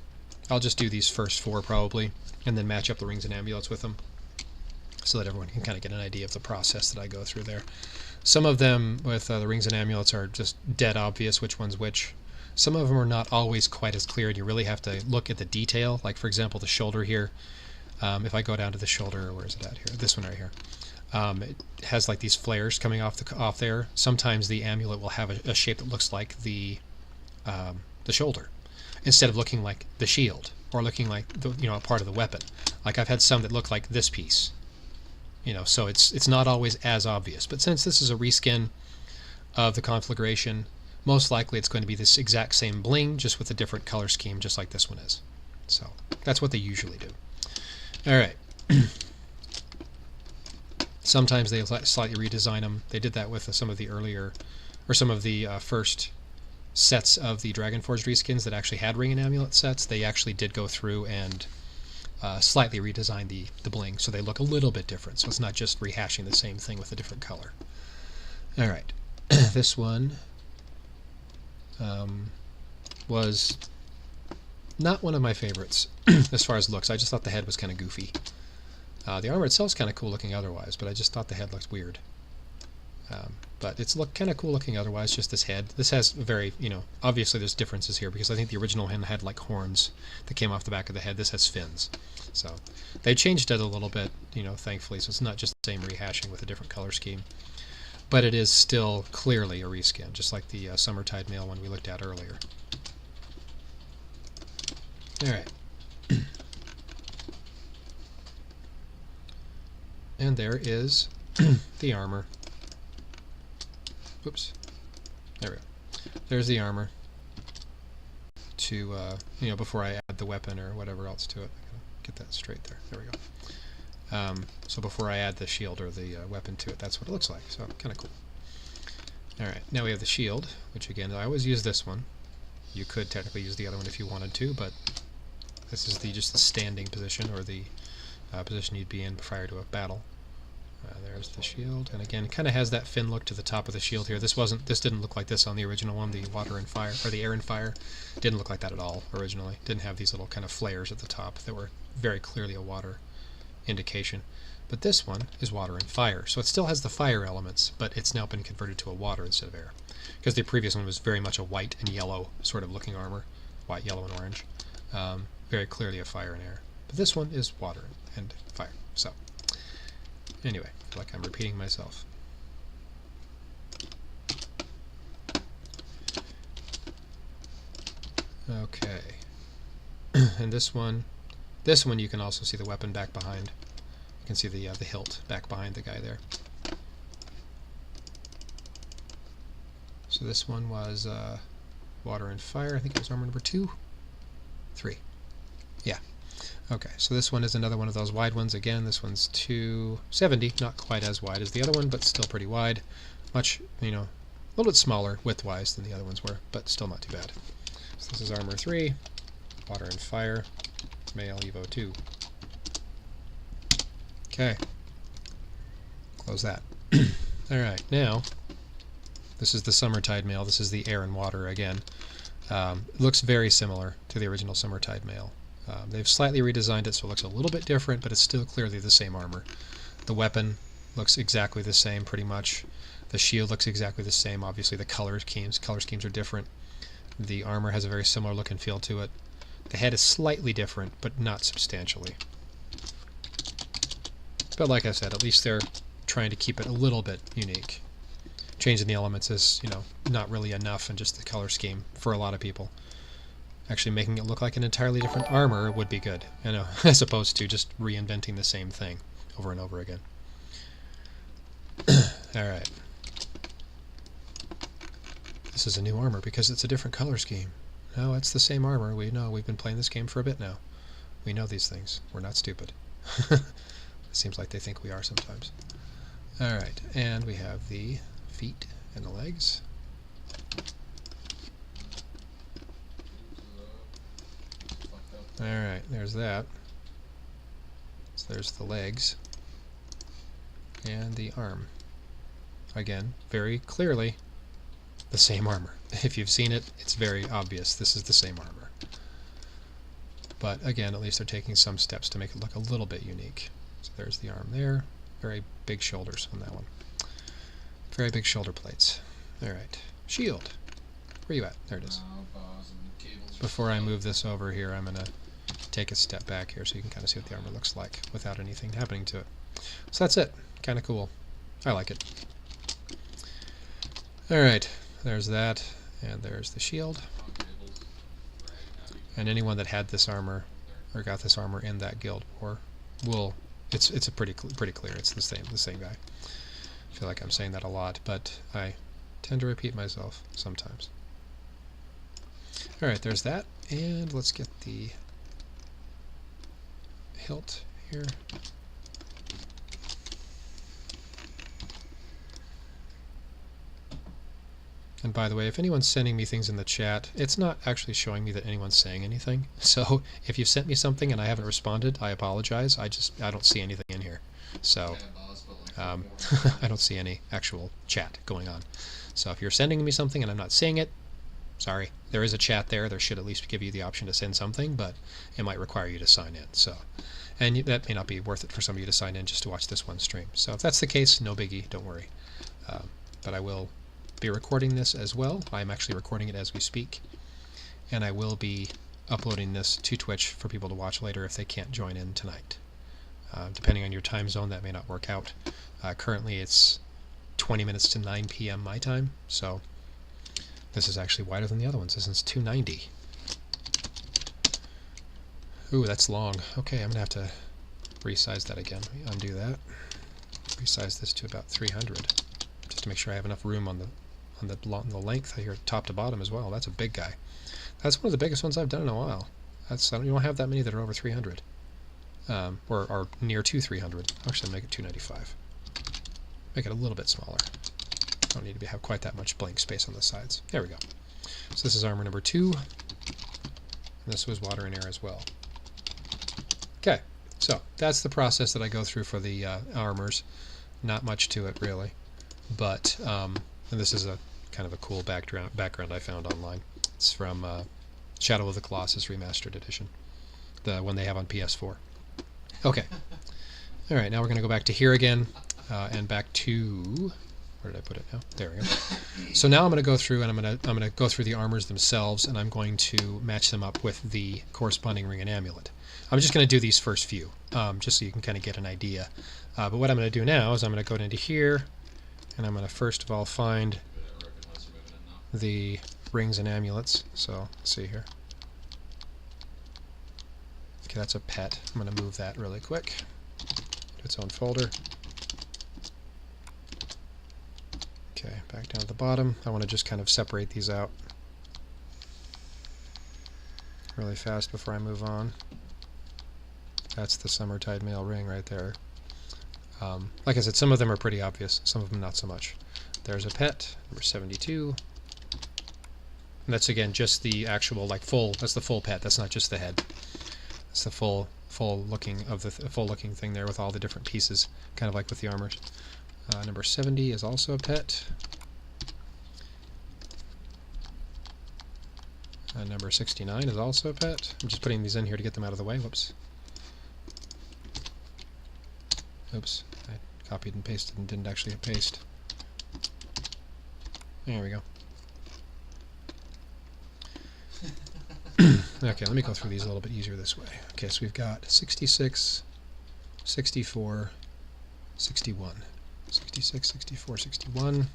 I'll just do these first 4 probably, and then match up the rings and amulets with them, so that everyone can kind of get an idea of the process that I go through there. Some of them with the rings and amulets are just dead obvious which one's which. Some of them are not always quite as clear, and you really have to look at the detail. Like, for example, the shoulder here. If I go down to the shoulder, where is it at here? This one right here. It has like these flares coming off there. Sometimes the amulet will have a shape that looks like the shoulder, instead of looking like the shield or looking like a part of the weapon. Like, I've had some that look like this piece. So it's not always as obvious. But since this is a reskin of the Conflagration, most likely it's going to be this exact same bling, just with a different color scheme, just like this one is. So that's what they usually do. All right. Sometimes they slightly redesign them. They did that with some of the earlier, or some of the first sets of the Dragonforged reskins that actually had ring and amulet sets. They actually did go through and slightly redesign the bling, so they look a little bit different. So it's not just rehashing the same thing with a different color. All right, this one was not one of my favorites as far as looks. I just thought the head was kind of goofy. The armor itself is kind of cool looking otherwise, but I just thought the head looked weird. But it's kind of cool looking otherwise, just this head. This has very, obviously there's differences here, because I think the original one had like horns that came off the back of the head. This has fins. So they changed it a little bit, thankfully, so it's not just the same rehashing with a different color scheme. But it is still clearly a reskin, just like the Summertide Mail one we looked at earlier. Alright. And there is the armor. Oops. There we go. There's the armor to, before I add the weapon or whatever else to it. I gotta get that straight there. There we go. So before I add the shield or the weapon to it, that's what it looks like. So kind of cool. Alright, now we have the shield, which again, I always use this one. You could technically use the other one if you wanted to, but this is just the standing position, or the position you'd be in prior to a battle. There's the shield, and again, it kind of has that fin look to the top of the shield here. This didn't look like this on the original one, the Water and Fire, or the Air and Fire. Didn't look like that at all originally. Didn't have these little kind of flares at the top that were very clearly a water indication. But this one is Water and Fire, so it still has the fire elements, but it's now been converted to a water instead of air. Because the previous one was very much a white and yellow sort of looking armor, white, yellow, and orange. Very clearly a fire and air. But this one is water and fire. So anyway, I feel like I'm repeating myself. Okay. And this one you can also see the weapon back behind. You can see the hilt back behind the guy there. So this one was Water and Fire. I think it was armor number 2? 3. Yeah. Okay, so this one is another one of those wide ones. Again, this one's 270, not quite as wide as the other one, but still pretty wide. Much, a little bit smaller width-wise than the other ones were, but still not too bad. So this is armor 3, Water and Fire, Mail Evo 2. Okay. Close that. Alright, now, this is the Summertide Mail. This is the Air and Water again. It looks very similar to the original Summertide Mail. They've slightly redesigned it so it looks a little bit different, but it's still clearly the same armor. The weapon looks exactly the same, pretty much. The shield looks exactly the same. Obviously, the color schemes are different. The armor has a very similar look and feel to it. The head is slightly different, but not substantially. But like I said, at least they're trying to keep it a little bit unique. Changing the elements is, not really enough in just the color scheme for a lot of people. Actually making it look like an entirely different armor would be good, as opposed to just reinventing the same thing over and over again. Alright. This is a new armor because it's a different color scheme. No, it's the same armor. We know. We've been playing this game for a bit now. We know these things. We're not stupid. It seems like they think we are sometimes. Alright, and we have the feet and the legs. Alright, there's that. So there's the legs and the arm. Again, very clearly the same armor. If you've seen it, it's very obvious this is the same armor. But again, at least they're taking some steps to make it look a little bit unique. So there's the arm there. Very big shoulders on that one. Very big shoulder plates. Alright. Shield. Where are you at? There it is. Before I move this over here, I'm going to take a step back here so you can kind of see what the armor looks like without anything happening to it. So that's it. Kind of cool. I like it. Alright. There's that. And there's the shield. And anyone that had this armor or got this armor in that guild war will... It's a pretty clear. It's the same guy. I feel like I'm saying that a lot, but I tend to repeat myself sometimes. Alright, there's that. And let's get the hilt here. And by the way, if anyone's sending me things in the chat, it's not actually showing me that anyone's saying anything. So if you've sent me something and I haven't responded, I apologize. I don't see anything in here. So I don't see any actual chat going on. So if you're sending me something and I'm not seeing it, sorry. There is a chat there. There should at least give you the option to send something, but it might require you to sign in. So, and that may not be worth it for some of you to sign in just to watch this one stream. So if that's the case, no biggie. Don't worry. But I will be recording this as well. I'm actually recording it as we speak, and I will be uploading this to Twitch for people to watch later if they can't join in tonight. Depending on your time zone, that may not work out. Currently it's 20 minutes to 9 p.m. my time, so this is actually wider than the other ones. This is 290. Ooh, that's long. Okay, I'm gonna have to resize that again. Undo that. Resize this to about 300, just to make sure I have enough room on the length here, top to bottom as well. That's a big guy. That's one of the biggest ones I've done in a while. You don't have that many that are over 300, or are near to 300. Actually, make it 295. Make it a little bit smaller. Don't need to have quite that much blank space on the sides. There we go. So this is armor number 2. And this was water and air as well. Okay, so that's the process that I go through for the armors. Not much to it really, but and this is a kind of a cool background I found online. It's from Shadow of the Colossus Remastered Edition, the one they have on PS4. Okay. All right, now we're going to go back to here again, and back to, where did I put it now? There we go. So now I'm going to go through, and I'm going to go through the armors themselves, and I'm going to match them up with the corresponding ring and amulet. I'm just going to do these first few, just so you can kind of get an idea. But what I'm going to do now is I'm going to go into here, and I'm going to first of all find the rings and amulets. So let's see here. Okay, that's a pet. I'm going to move that really quick to its own folder. Okay, back down to the bottom. I want to just kind of separate these out really fast before I move on. That's the Summertide male ring right there. Like I said, some of them are pretty obvious, some of them not so much. There's a pet, number 72. And that's again just the actual, like, that's the full pet, that's not just the head. It's the full looking thing there with all the different pieces, kind of like with the armors. Number 70 is also a pet. Number 69 is also a pet. I'm just putting these in here to get them out of the way. Whoops. Oops. I copied and pasted and didn't actually paste. There we go. Okay, let me go through these a little bit easier this way. Okay, so we've got 66, 64, 61. 66, 64, 61.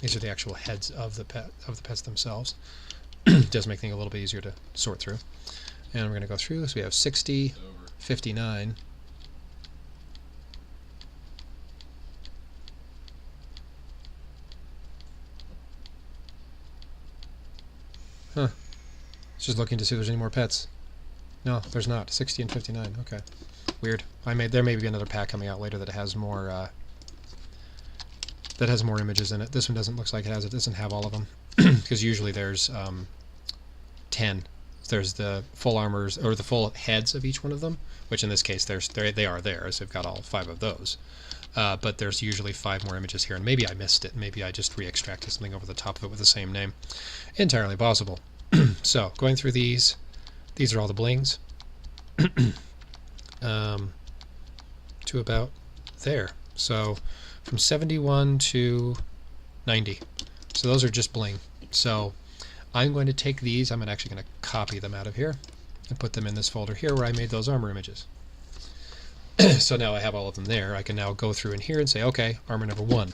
These are the actual heads of the pets themselves. It does make things a little bit easier to sort through. And we're going to go through. So we have 60, 59. Huh. Just looking to see if there's any more pets. No, there's not. 60 and 59. Okay. Weird. There may be another pack coming out later that has more that has more images in it. This one doesn't look like it doesn't have all of them, because usually there's 10. There's the full armors, or the full heads of each one of them, which in this case they are there, so I've got all 5 of those. But there's usually 5 more images here, and maybe I missed it. Maybe I just re-extracted something over the top of it with the same name. Entirely possible. So, going through these are all the blings. To about there. So, from 71 to 90. So those are just bling. So, I'm going to take these, I'm actually going to copy them out of here and put them in this folder here where I made those armor images. So now I have all of them there. I can now go through in here and say, okay, armor number 1.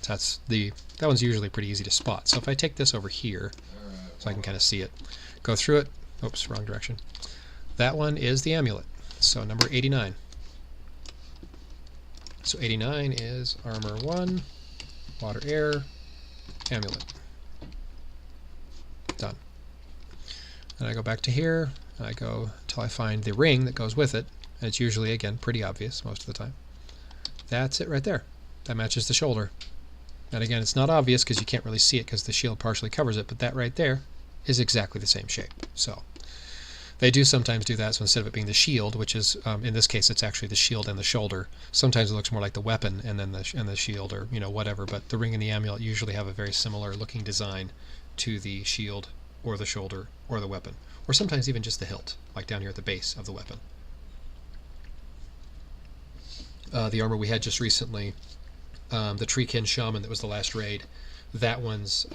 That one's usually pretty easy to spot. So if I take this over here, so I can kind of see it, go through it, oops, wrong direction. That one is the amulet. So number 89. So 89 is armor 1, water, air, amulet. Done. And I go back to here, and I go until I find the ring that goes with it, and it's usually, again, pretty obvious most of the time. That's it right there. That matches the shoulder. And again, it's not obvious because you can't really see it because the shield partially covers it, but that right there is exactly the same shape. So they do sometimes do that, so instead of it being the shield, which is, in this case, it's actually the shield and the shoulder, sometimes it looks more like the weapon and then the shield, or, you know, whatever, but the ring and the amulet usually have a very similar looking design to the shield or the shoulder or the weapon, or sometimes even just the hilt, like down here at the base of the weapon. The armor we had just recently, the Treekin Shaman that was the last raid, that one's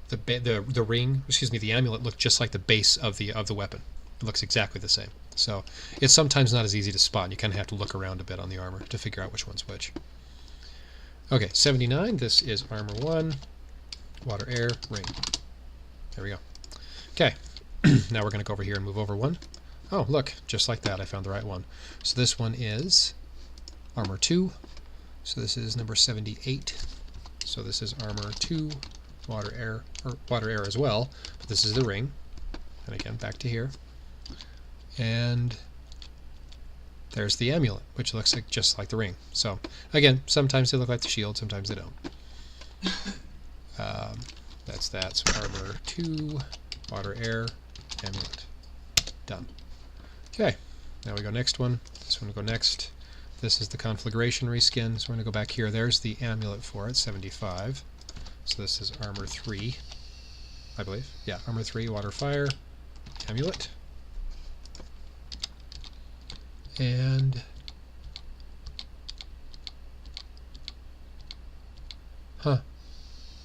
the ring, excuse me, the amulet looked just like the base of the weapon. It looks exactly the same. So it's sometimes not as easy to spot. You kind of have to look around a bit on the armor to figure out which one's which. Okay, 79. This is armor 1, water, air, ring. There we go. Okay, now we're going to go over here and move over 1. Oh, look, just like that, I found the right one. So this one is armor 2. So this is number 78. So this is armor 2, water, air as well. But this is the ring. And again, back to here. And there's the amulet, which looks like just like the ring. So again, sometimes they look like the shield, sometimes they don't. That's that. So armor 2, water, air, amulet. Done. Okay, now we go next one. This one will go next. This is the conflagration reskin, so we're going to go back here. There's the amulet for it, 75. So this is armor 3, I believe. Yeah, armor 3, water, fire, amulet. And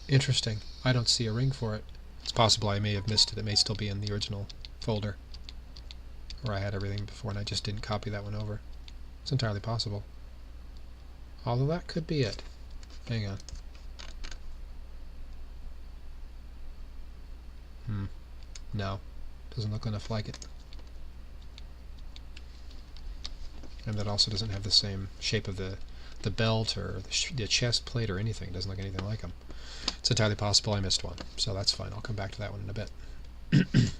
interesting. I don't see a ring for it. It's possible I may have missed it. It may still be in the original folder, where I had everything before and I just didn't copy that one over. It's entirely possible. Although that could be it. Hang on. No. Doesn't look enough like it. And that also doesn't have the same shape of the belt or the chest plate or anything. It doesn't look anything like them. It's entirely possible I missed one. So that's fine. I'll come back to that one in a bit.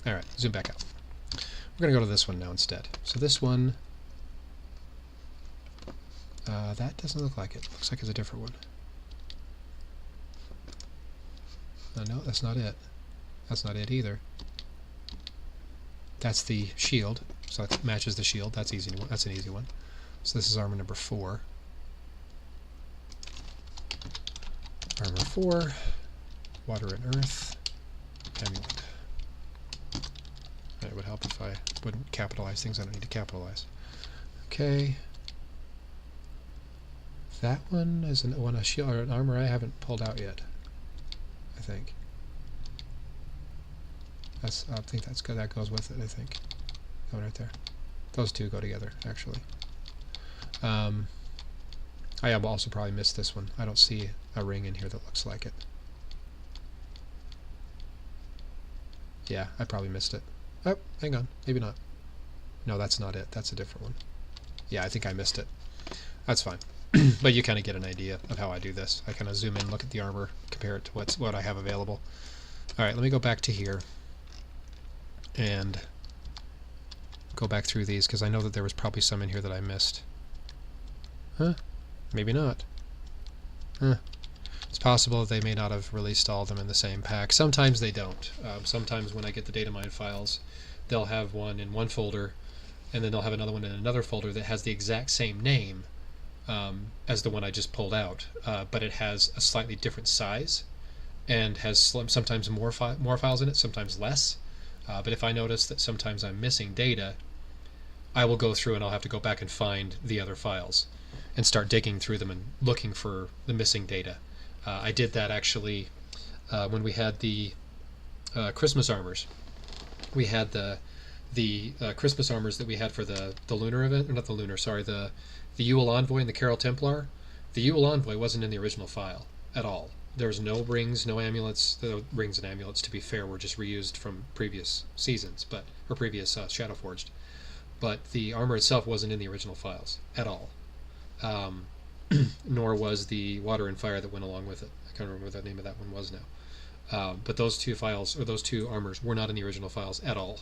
Alright, zoom back out. We're going to go to this one now instead. So this one... that doesn't look like it. Looks like it's a different one. No, that's not it. That's not it either. That's the shield, so that matches the shield. That's easy. That's an easy one. So this is armor number 4. Armor 4, water and earth, amulet. It would help if I wouldn't capitalize things I don't need to capitalize. Okay. That one is a shield or an armor I haven't pulled out yet, I think. I think that's good. That goes with it, I think. Oh, right there. Those two go together, actually. I have also probably missed this one. I don't see a ring in here that looks like it. Yeah, I probably missed it. Oh, hang on. Maybe not. No, that's not it. That's a different one. Yeah, I think I missed it. That's fine. But you kind of get an idea of how I do this. I kind of zoom in, look at the armor, compare it to what I have available. Alright, let me go back to here and go back through these, because I know that there was probably some in here that I missed. Huh? Maybe not. It's possible they may not have released all of them in the same pack. Sometimes they don't. Sometimes when I get the Datamine files, they'll have one in one folder, and then they'll have another one in another folder that has the exact same name as the one I just pulled out, but it has a slightly different size and has sometimes more files in it, sometimes less. But if I notice that sometimes I'm missing data, I will go through and I'll have to go back and find the other files and start digging through them and looking for the missing data. I did that actually when we had the Christmas armors. We had the Christmas armors that we had for the lunar event, or not the lunar, sorry, the Yule Envoy and the Carol Templar. The Yule Envoy wasn't in the original file at all. There was no rings, no amulets. The rings and amulets, to be fair, were just reused from previous seasons, or previous Shadowforged. But the armor itself wasn't in the original files at all. Nor was the Water and Fire that went along with it. I can't remember what the name of that one was now. But those two files, or those two armors, were not in the original files at all.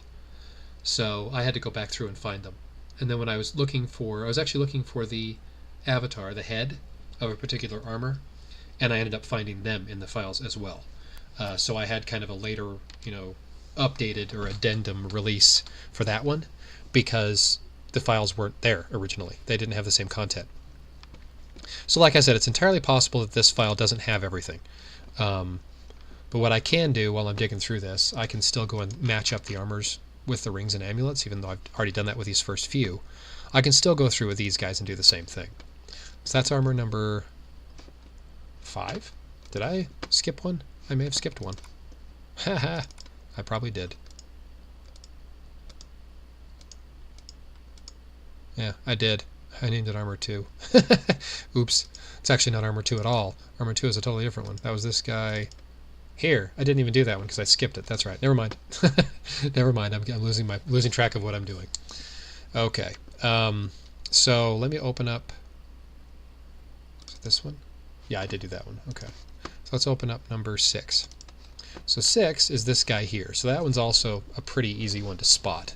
So I had to go back through and find them. And then when I was actually looking for the avatar, the head of a particular armor, and I ended up finding them in the files as well. So I had kind of a later, updated or addendum release for that one, because the files weren't there originally. They didn't have the same content. So like I said, it's entirely possible that this file doesn't have everything. But what I can do while I'm digging through this, I can still go and match up the armors with the rings and amulets, even though I've already done that with these first few. I can still go through with these guys and do the same thing. So that's armor number 5. Did I skip one? I may have skipped one. Haha, I probably did. Yeah, I did. I named it Armor 2. Oops. It's actually not Armor 2 at all. Armor 2 is a totally different one. That was this guy here. I didn't even do that one because I skipped it. That's right. Never mind. Never mind. I'm losing track of what I'm doing. Okay. So let me open up this one. Yeah, I did do that one. Okay. So let's open up number 6. So 6 is this guy here. So that one's also a pretty easy one to spot.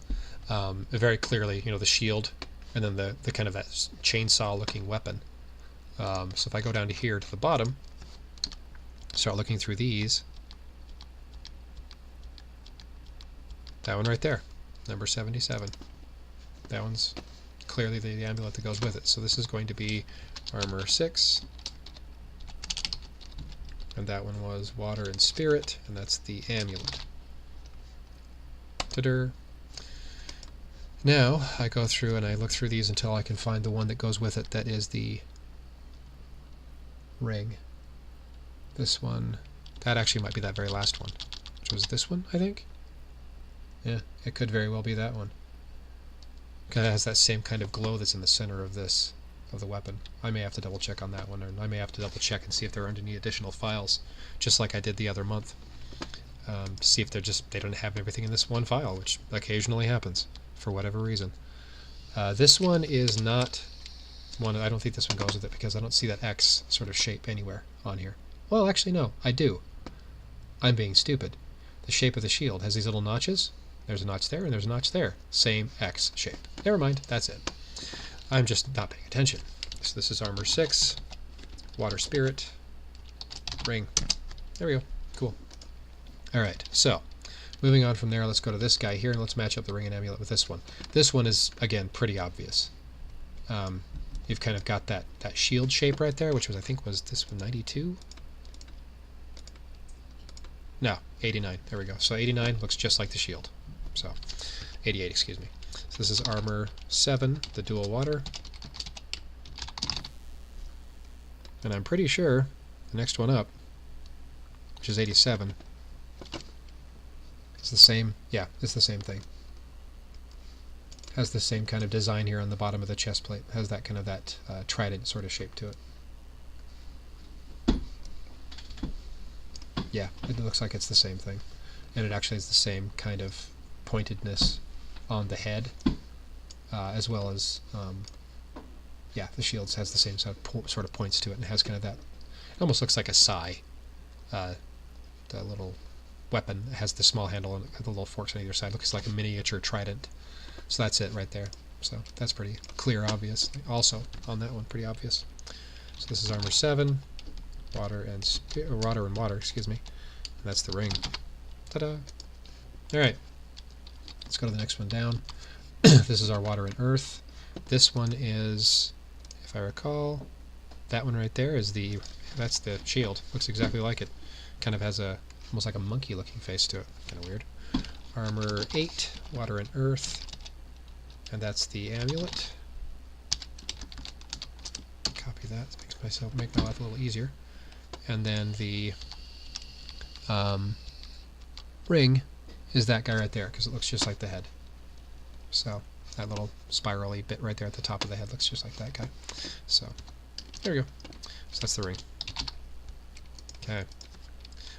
Very clearly, the shield, and then the kind of that chainsaw-looking weapon. So if I go down to here to the bottom, start looking through these, that one right there, number 77. That one's clearly the amulet that goes with it. So this is going to be Armor 6. And that one was Water and Spirit, and that's the amulet. Ta-da! Now I go through and I look through these until I can find the one that goes with it, that is the ring. This one, that actually might be that very last one, which was this one, I think? Yeah, it could very well be that one. Kind of has that same kind of glow that's in the center of the weapon. I may have to double check on that one, or I may have to double check and see if there aren't any additional files, just like I did the other month. See if they don't have everything in this one file, which occasionally happens for whatever reason. This one is not one. I don't think this one goes with it because I don't see that X sort of shape anywhere on here. Well, actually no, I do. I'm being stupid. The shape of the shield has these little notches. There's a notch there and there's a notch there. Same X shape. Never mind, that's it. I'm just not paying attention. So this is Armor 6, Water Spirit, ring. There we go. Cool. Alright, so moving on from there, let's go to this guy here and let's match up the ring and amulet with this one. This one is, again, pretty obvious. You've kind of got that shield shape right there, which was, I think, was this one 92? No, 89. There we go. So 89 looks just like the shield. So 88, excuse me. So this is Armor 7, the dual water. And I'm pretty sure the next one up, which is 87, it's the same. Yeah, it's the same thing. Has the same kind of design here on the bottom of the chest plate. Has that kind of that trident sort of shape to it. Yeah, it looks like it's the same thing. And it actually has the same kind of pointedness on the head, as well as, yeah, the shield has the same sort of points to it, and it has kind of that, it almost looks like a sai. The little weapon has the small handle and the little forks on either side. Looks like a miniature trident. So that's it right there. So that's pretty clear, obvious. Also on that one, pretty obvious. So this is Armor 7, water and water, excuse me. And that's the ring. Ta-da! Alright, let's go to the next one down. This is our water and earth. This one is, if I recall, that one right there is that's the shield. Looks exactly like it. Kind of has almost like a monkey looking face to it. Kind of weird. Armor 8, water and earth. And that's the amulet. Copy that. Make my life a little easier. And then the ring is that guy right there, because it looks just like the head. So that little spirally bit right there at the top of the head looks just like that guy. So there we go. So that's the ring. Okay.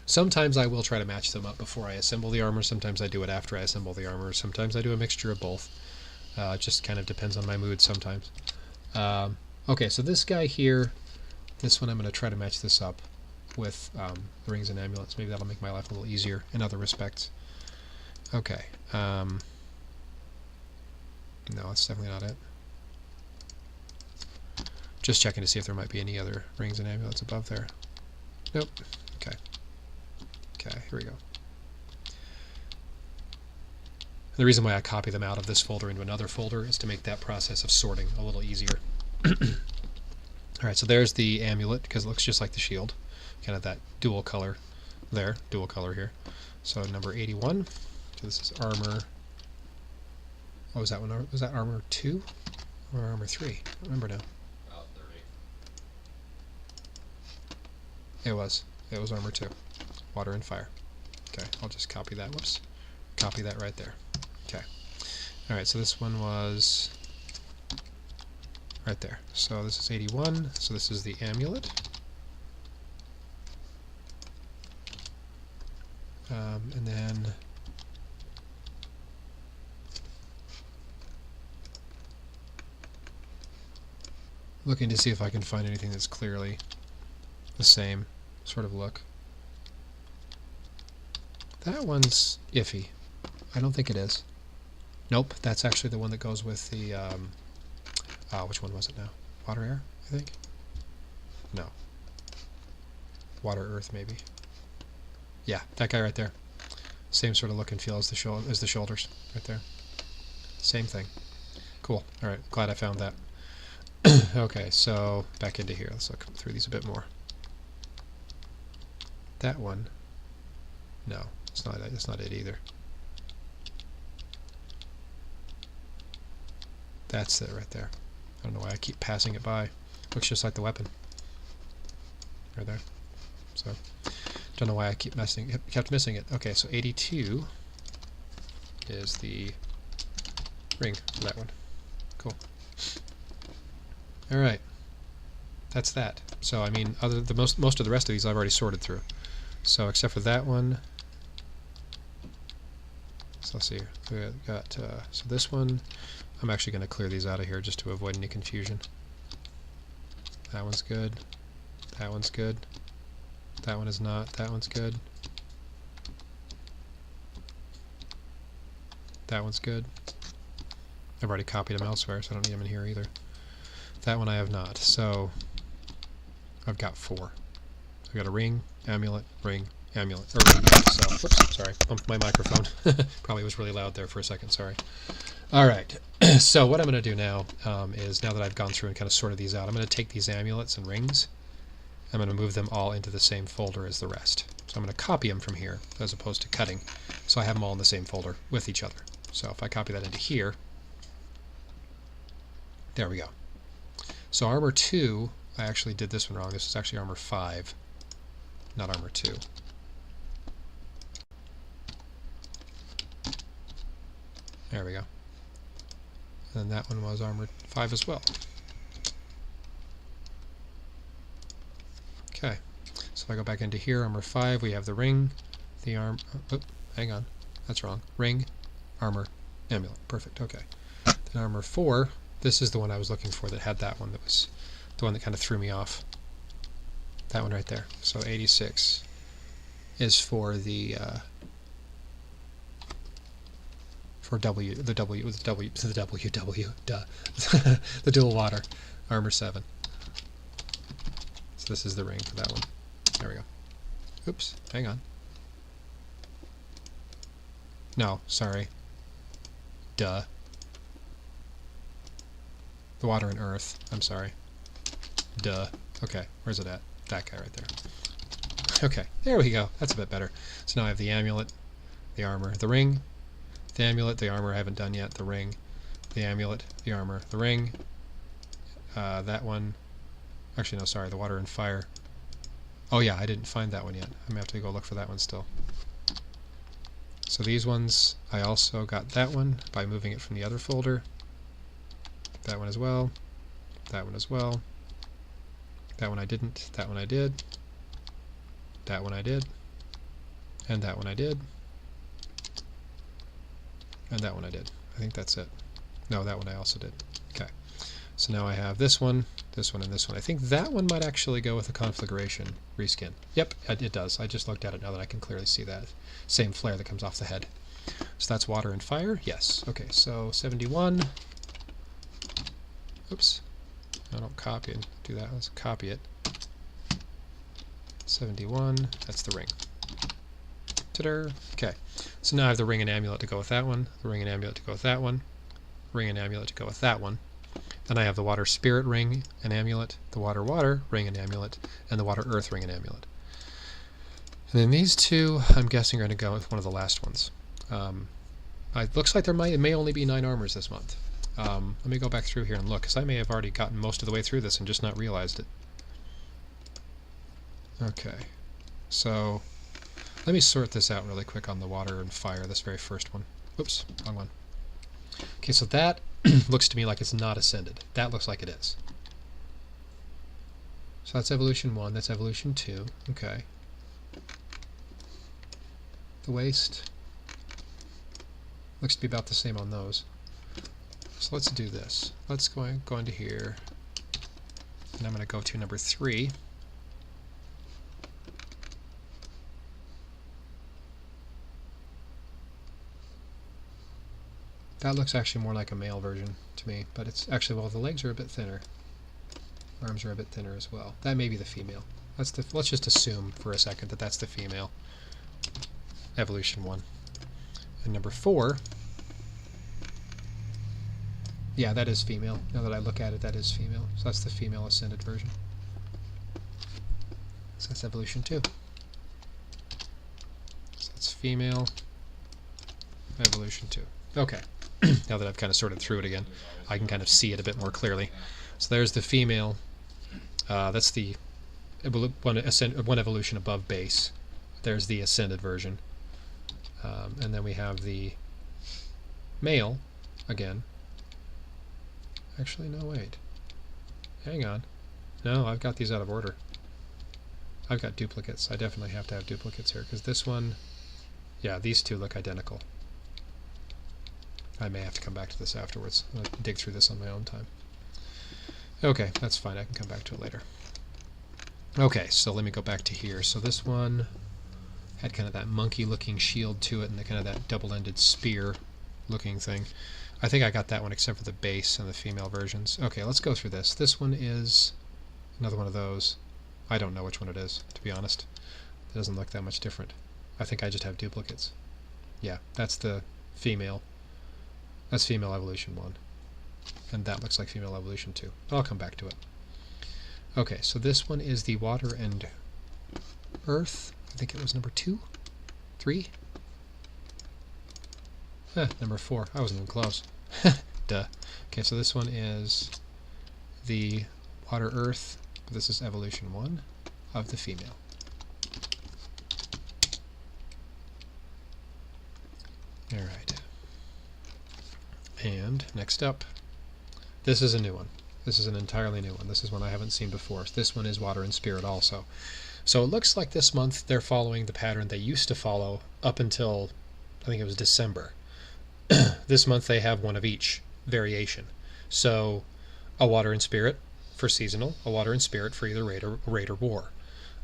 Sometimes I will try to match them up before I assemble the armor. Sometimes I do it after I assemble the armor. Sometimes I do a mixture of both. It just kind of depends on my mood sometimes. Okay, so this guy here, this one I'm going to try to match this up with the rings and amulets. Maybe that'll make my life a little easier in other respects. Okay. No, that's definitely not it. Just checking to see if there might be any other rings and amulets above there. Nope. Okay. Okay, here we go. The reason why I copy them out of this folder into another folder is to make that process of sorting a little easier. Alright, so there's the amulet, because it looks just like the shield. Kind of that dual color there, dual color here. So number 81. So this is armor. What was that one? Was that armor 2 or armor 3? I don't remember now. About 30. It was armor 2. Water and fire. Okay, I'll just copy that. Whoops. Copy that right there. Okay. Alright, so this one was right there. So this is 81. So this is the amulet. And then looking to see if I can find anything that's clearly the same sort of look. That one's iffy. I don't think it is. Nope, that's actually the one that goes with the which one was it now? Water air, I think? No. Water earth maybe. Yeah, that guy right there. Same sort of look and feel as the shoulders right there. Same thing. Cool. Alright, glad I found that. Okay, so back into here. Let's look through these a bit more. That one. No, it's not it either. That's it right there. I don't know why I keep passing it by. Looks just like the weapon. Right there. So don't know why I kept missing it. Okay, so 82 is the ring for that one. Cool. Alright. That's that. So I mean most of the rest of these I've already sorted through. So except for that one. So let's see here. We got so this one I'm actually going to clear these out of here just to avoid any confusion. That one's good. That one's good. That one is not. That one's good. That one's good. I've already copied them elsewhere, so I don't need them in here either. That one I have not. So I've got 4. I've got a ring, amulet, ring, amulet. Or ring. So, whoops, sorry. Bumped my microphone. Probably was really loud there for a second, sorry. Alright, so what I'm going to do now is, now that I've gone through and kind of sorted these out, I'm going to take these amulets and rings. I'm going to move them all into the same folder as the rest. So I'm going to copy them from here, as opposed to cutting. So I have them all in the same folder with each other. So if I copy that into here, there we go. So armor 2, I actually did this one wrong. This is actually armor 5, not armor 2. There we go. And then that one was armor 5 as well. Okay, so if I go back into here, armor 5, we have the ring, the arm. Oh, hang on, that's wrong. Ring, armor, amulet. Perfect. Okay. Then armor 4. This is the one I was looking for that had that one. That was the one that kind of threw me off. That one right there. So 86 is for the for the dual water, armor 7. So this is the ring for that one. There we go. Oops, hang on. No, sorry. Duh. The water and earth. I'm sorry. Duh. Okay, where's it at? That guy right there. Okay, there we go. That's a bit better. So now I have the amulet, the armor, the ring, the amulet, the armor I haven't done yet, the ring, the amulet, the armor, the ring, that one. Actually, no, sorry, the water and fire. Oh yeah, I didn't find that one yet. I'm going to have to go look for that one still. So these ones, I also got that one by moving it from the other folder. That one as well. That one as well. That one I didn't. That one I did. That one I did. And that one I did. And that one I did. I think that's it. No, that one I also did. Okay. So now I have this one, and this one. I think that one might actually go with the conflagration reskin. Yep, it does. I just looked at it now that I can clearly see that. Same flare that comes off the head. So that's water and fire? Yes. Okay, so 71. Oops. I don't copy and do that. Let's copy it. 71. That's the ring. Ta-da! Okay. So now I have the ring and amulet to go with that one, the ring and amulet to go with that one, ring and amulet to go with that one. Then I have the water spirit ring and amulet, the water ring and amulet, and the water earth ring and amulet. And then these two, I'm guessing, are going to go with one of the last ones. It looks like it may only be 9 armors this month. Let me go back through here and look, because I may have already gotten most of the way through this and just not realized it. Okay, so let me sort this out really quick on the water and fire, this very first one. Oops, wrong one. Okay, so that looks to me like it's not ascended. That looks like it is. So that's evolution 1, that's evolution 2. Okay. The waist looks to be about the same on those. So let's do this. Let's go into here, and I'm going to go to number 3. That looks actually more like a male version to me, but it's actually, well, the legs are a bit thinner. Arms are a bit thinner as well. That may be the female. Let's just assume for a second that that's the female. Evolution 1. And number 4, yeah, that is female. Now that I look at it, that is female. So that's the female ascended version. So that's evolution 2. So that's female, evolution 2. Okay. Now that I've kind of sorted through it again, I can kind of see it a bit more clearly. So there's the female. That's the one evolution above base. There's the ascended version. And then we have the male again. Actually, no, wait. Hang on. No, I've got these out of order. I've got duplicates. I definitely have to have duplicates here, because this one, yeah, these two look identical. I may have to come back to this afterwards. I'll dig through this on my own time. Okay, that's fine. I can come back to it later. Okay, so let me go back to here. So this one had kind of that monkey-looking shield to it and the kind of that double-ended spear-looking thing. I think I got that one except for the base and the female versions. Okay, let's go through this. This one is another one of those. I don't know which one it is, to be honest. It doesn't look that much different. I think I just have duplicates. Yeah, that's the female. That's female evolution 1. And that looks like female evolution 2. I'll come back to it. Okay, so this one is the water and earth. I think it was number 2? 3? Number 4. I wasn't even close. Duh. Okay, so this one is the water earth. But this is evolution 1 of the female. Alright. And next up, this is a new one. This is an entirely new one. This is one I haven't seen before. This one is water and spirit also. So it looks like this month they're following the pattern they used to follow up until, I think it was December. This month they have one of each variation. So a water and spirit for seasonal, a water and spirit for either raid or war.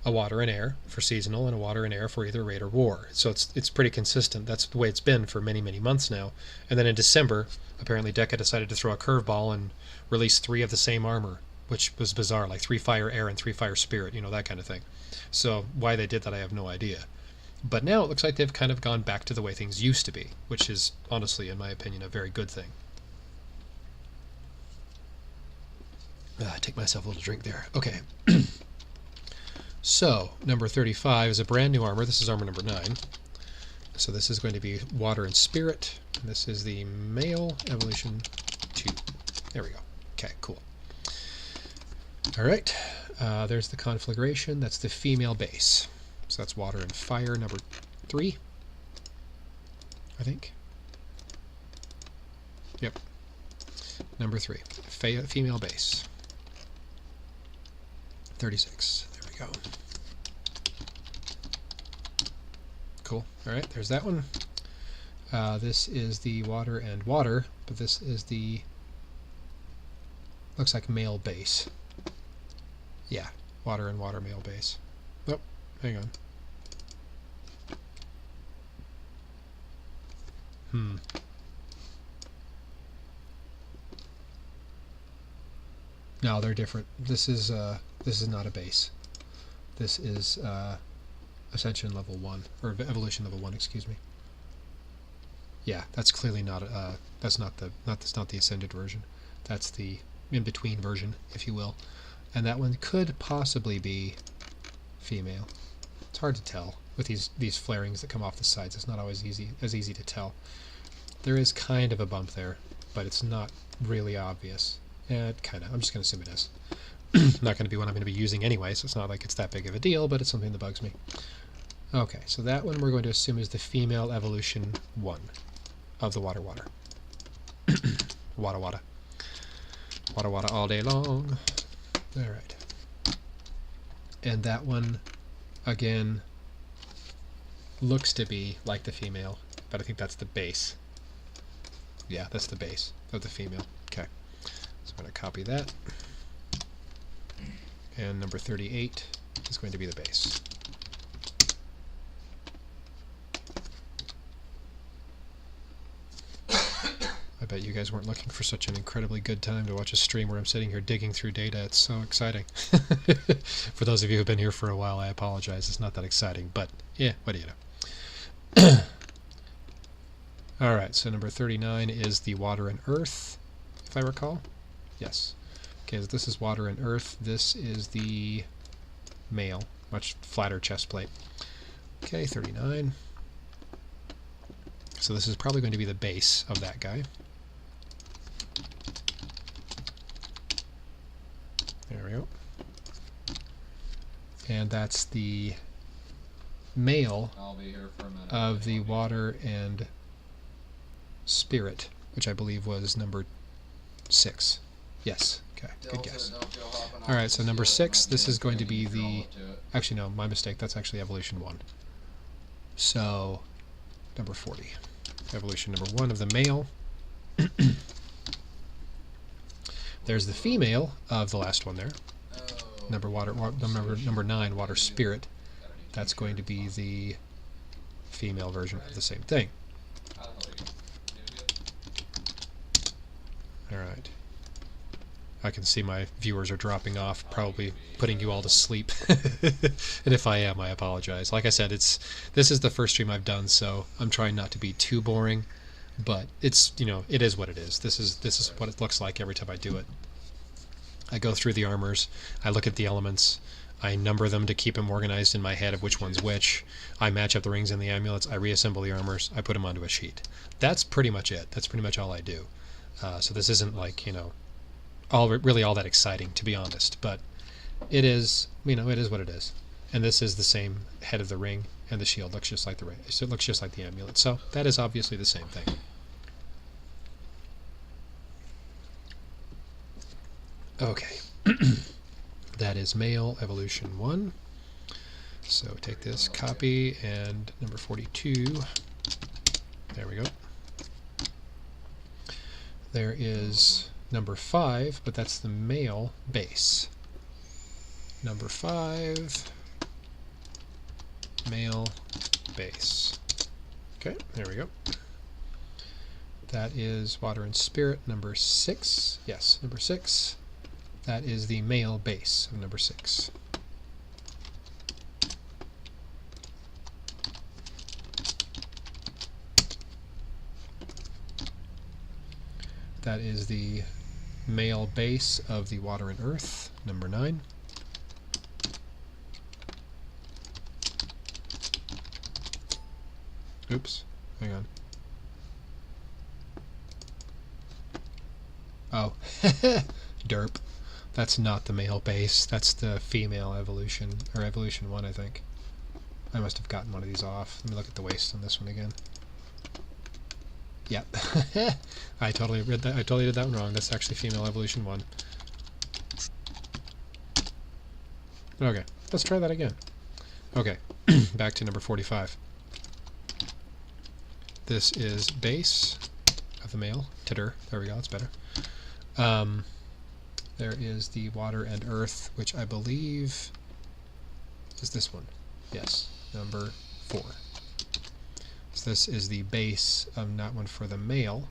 A water and air for seasonal, and a water and air for either raid or war. So it's pretty consistent. That's the way it's been for many, many months now. And then in December, apparently Deca decided to throw a curveball and release 3 of the same armor which was bizarre, like 3 fire air and 3 fire spirit, you know, that kind of thing. So why they did that, I have no idea. But now it looks like they've kind of gone back to the way things used to be, which is honestly, in my opinion, a very good thing. Take myself a little drink there. Okay. So, number 35 is a brand new armor. This is armor number 9. So this is going to be Water and Spirit. And this is the Male Evolution 2. There we go. Okay, cool. Alright, there's the conflagration. That's the female base. So that's Water and Fire, number 3, I think. Yep. Number 3, female base. 36. There we go. Cool. Alright, there's that one. This is the Water and Water, but this is the, looks like male base. Yeah, Water and Water male base. Oh, hang on. No, they're different. This is not a base. This is Ascension level 1, or Evolution level 1, excuse me. Yeah, that's clearly not that's not the Ascended version. That's the in-between version, if you will. And that one could possibly be female. It's hard to tell with these flarings that come off the sides. It's not always as easy to tell. There is kind of a bump there, but it's not really obvious. I'm just going to assume it is. Not going to be one I'm going to be using anyway, so it's not like it's that big of a deal, but it's something that bugs me. Okay, so that one we're going to assume is the female evolution 1 of the Water Water. Wada Wada. Wada Wada all day long. Alright. And that one, again, looks to be like the female, but I think that's the base. Yeah, that's the base of the female. Okay. So I'm going to copy that. And number 38 is going to be the base. I bet you guys weren't looking for such an incredibly good time to watch a stream where I'm sitting here digging through data. It's so exciting. For those of you who have been here for a while, I apologize. It's not that exciting, but yeah, what do you know? Alright, so number 39 is the Water and Earth, if I recall. Yes. Okay, so this is Water and Earth. This is the male, much flatter chest plate. Okay, 39. So this is probably going to be the base of that guy. There we go. And that's the male of the Water and Spirit, which I believe was number 6. Yes. Okay, good guess. Alright, so number 6, this is going to be the... Actually, no, my mistake. That's actually Evolution 1. So, number 40. Evolution number 1 of the male. There's the female of the last one there. Number 9, Water Spirit. That's going to be the female version of the same thing. Alright. I can see my viewers are dropping off, probably putting you all to sleep. And if I am, I apologize. Like I said, this is the first stream I've done, so I'm trying not to be too boring, but it's, you know, it is what it is. This is what it looks like every time I do it. I go through the armors, I look at the elements, I number them to keep them organized in my head of which one's which. I match up the rings and the amulets, I reassemble the armors, I put them onto a sheet. That's pretty much it. That's pretty much all I do. So this isn't like, you know, really all that exciting, to be honest, but it is, you know, it is what it is. And this is the same head of the ring, and the shield looks just like the ring. So it looks just like the amulet. So that is obviously the same thing. Okay. That is male evolution 1. So take this, copy, and number 42. There we go. There is number 5, but that's the male base. Number 5, male base. Okay, there we go. That is Water and Spirit, number 6. Yes, number 6. That is the male base of number 6. That is the male base of the water and earth, number 9. Oops, hang on. Oh, derp. That's not the male base, that's the female evolution, or evolution 1, I think. I must have gotten one of these off. Let me look at the waist on this one again. Yep. I totally did that one wrong. That's actually female evolution 1. Okay, let's try that again. Okay, back to number 45. This is base of the male, titter. There we go, that's better. There is the water and earth, which I believe is this one. Yes, number 4. So this is the base of that one for the male.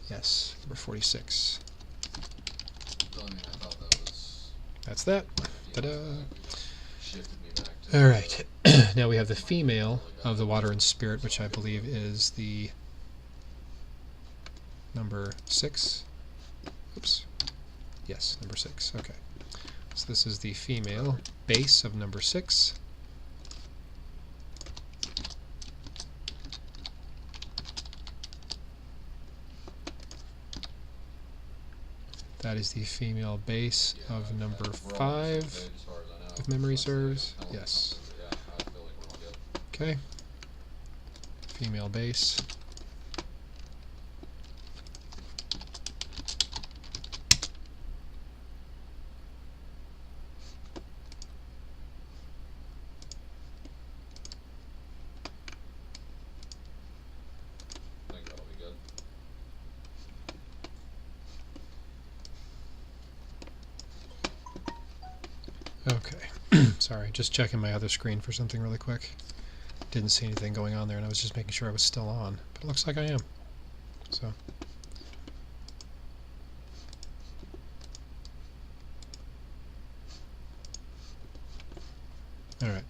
Yes, number 46. That's that. Ta-da! Alright, now we have the female of the water and spirit, which I believe is the number 6. Oops. Yes, number 6. Okay. So this is the female base of number 6. That is the female base of number 5, if memory serves. Yes. Okay. Female base. Okay. Sorry, just checking my other screen for something really quick. Didn't see anything going on there, and I was just making sure I was still on. But it looks like I am. So. Alright.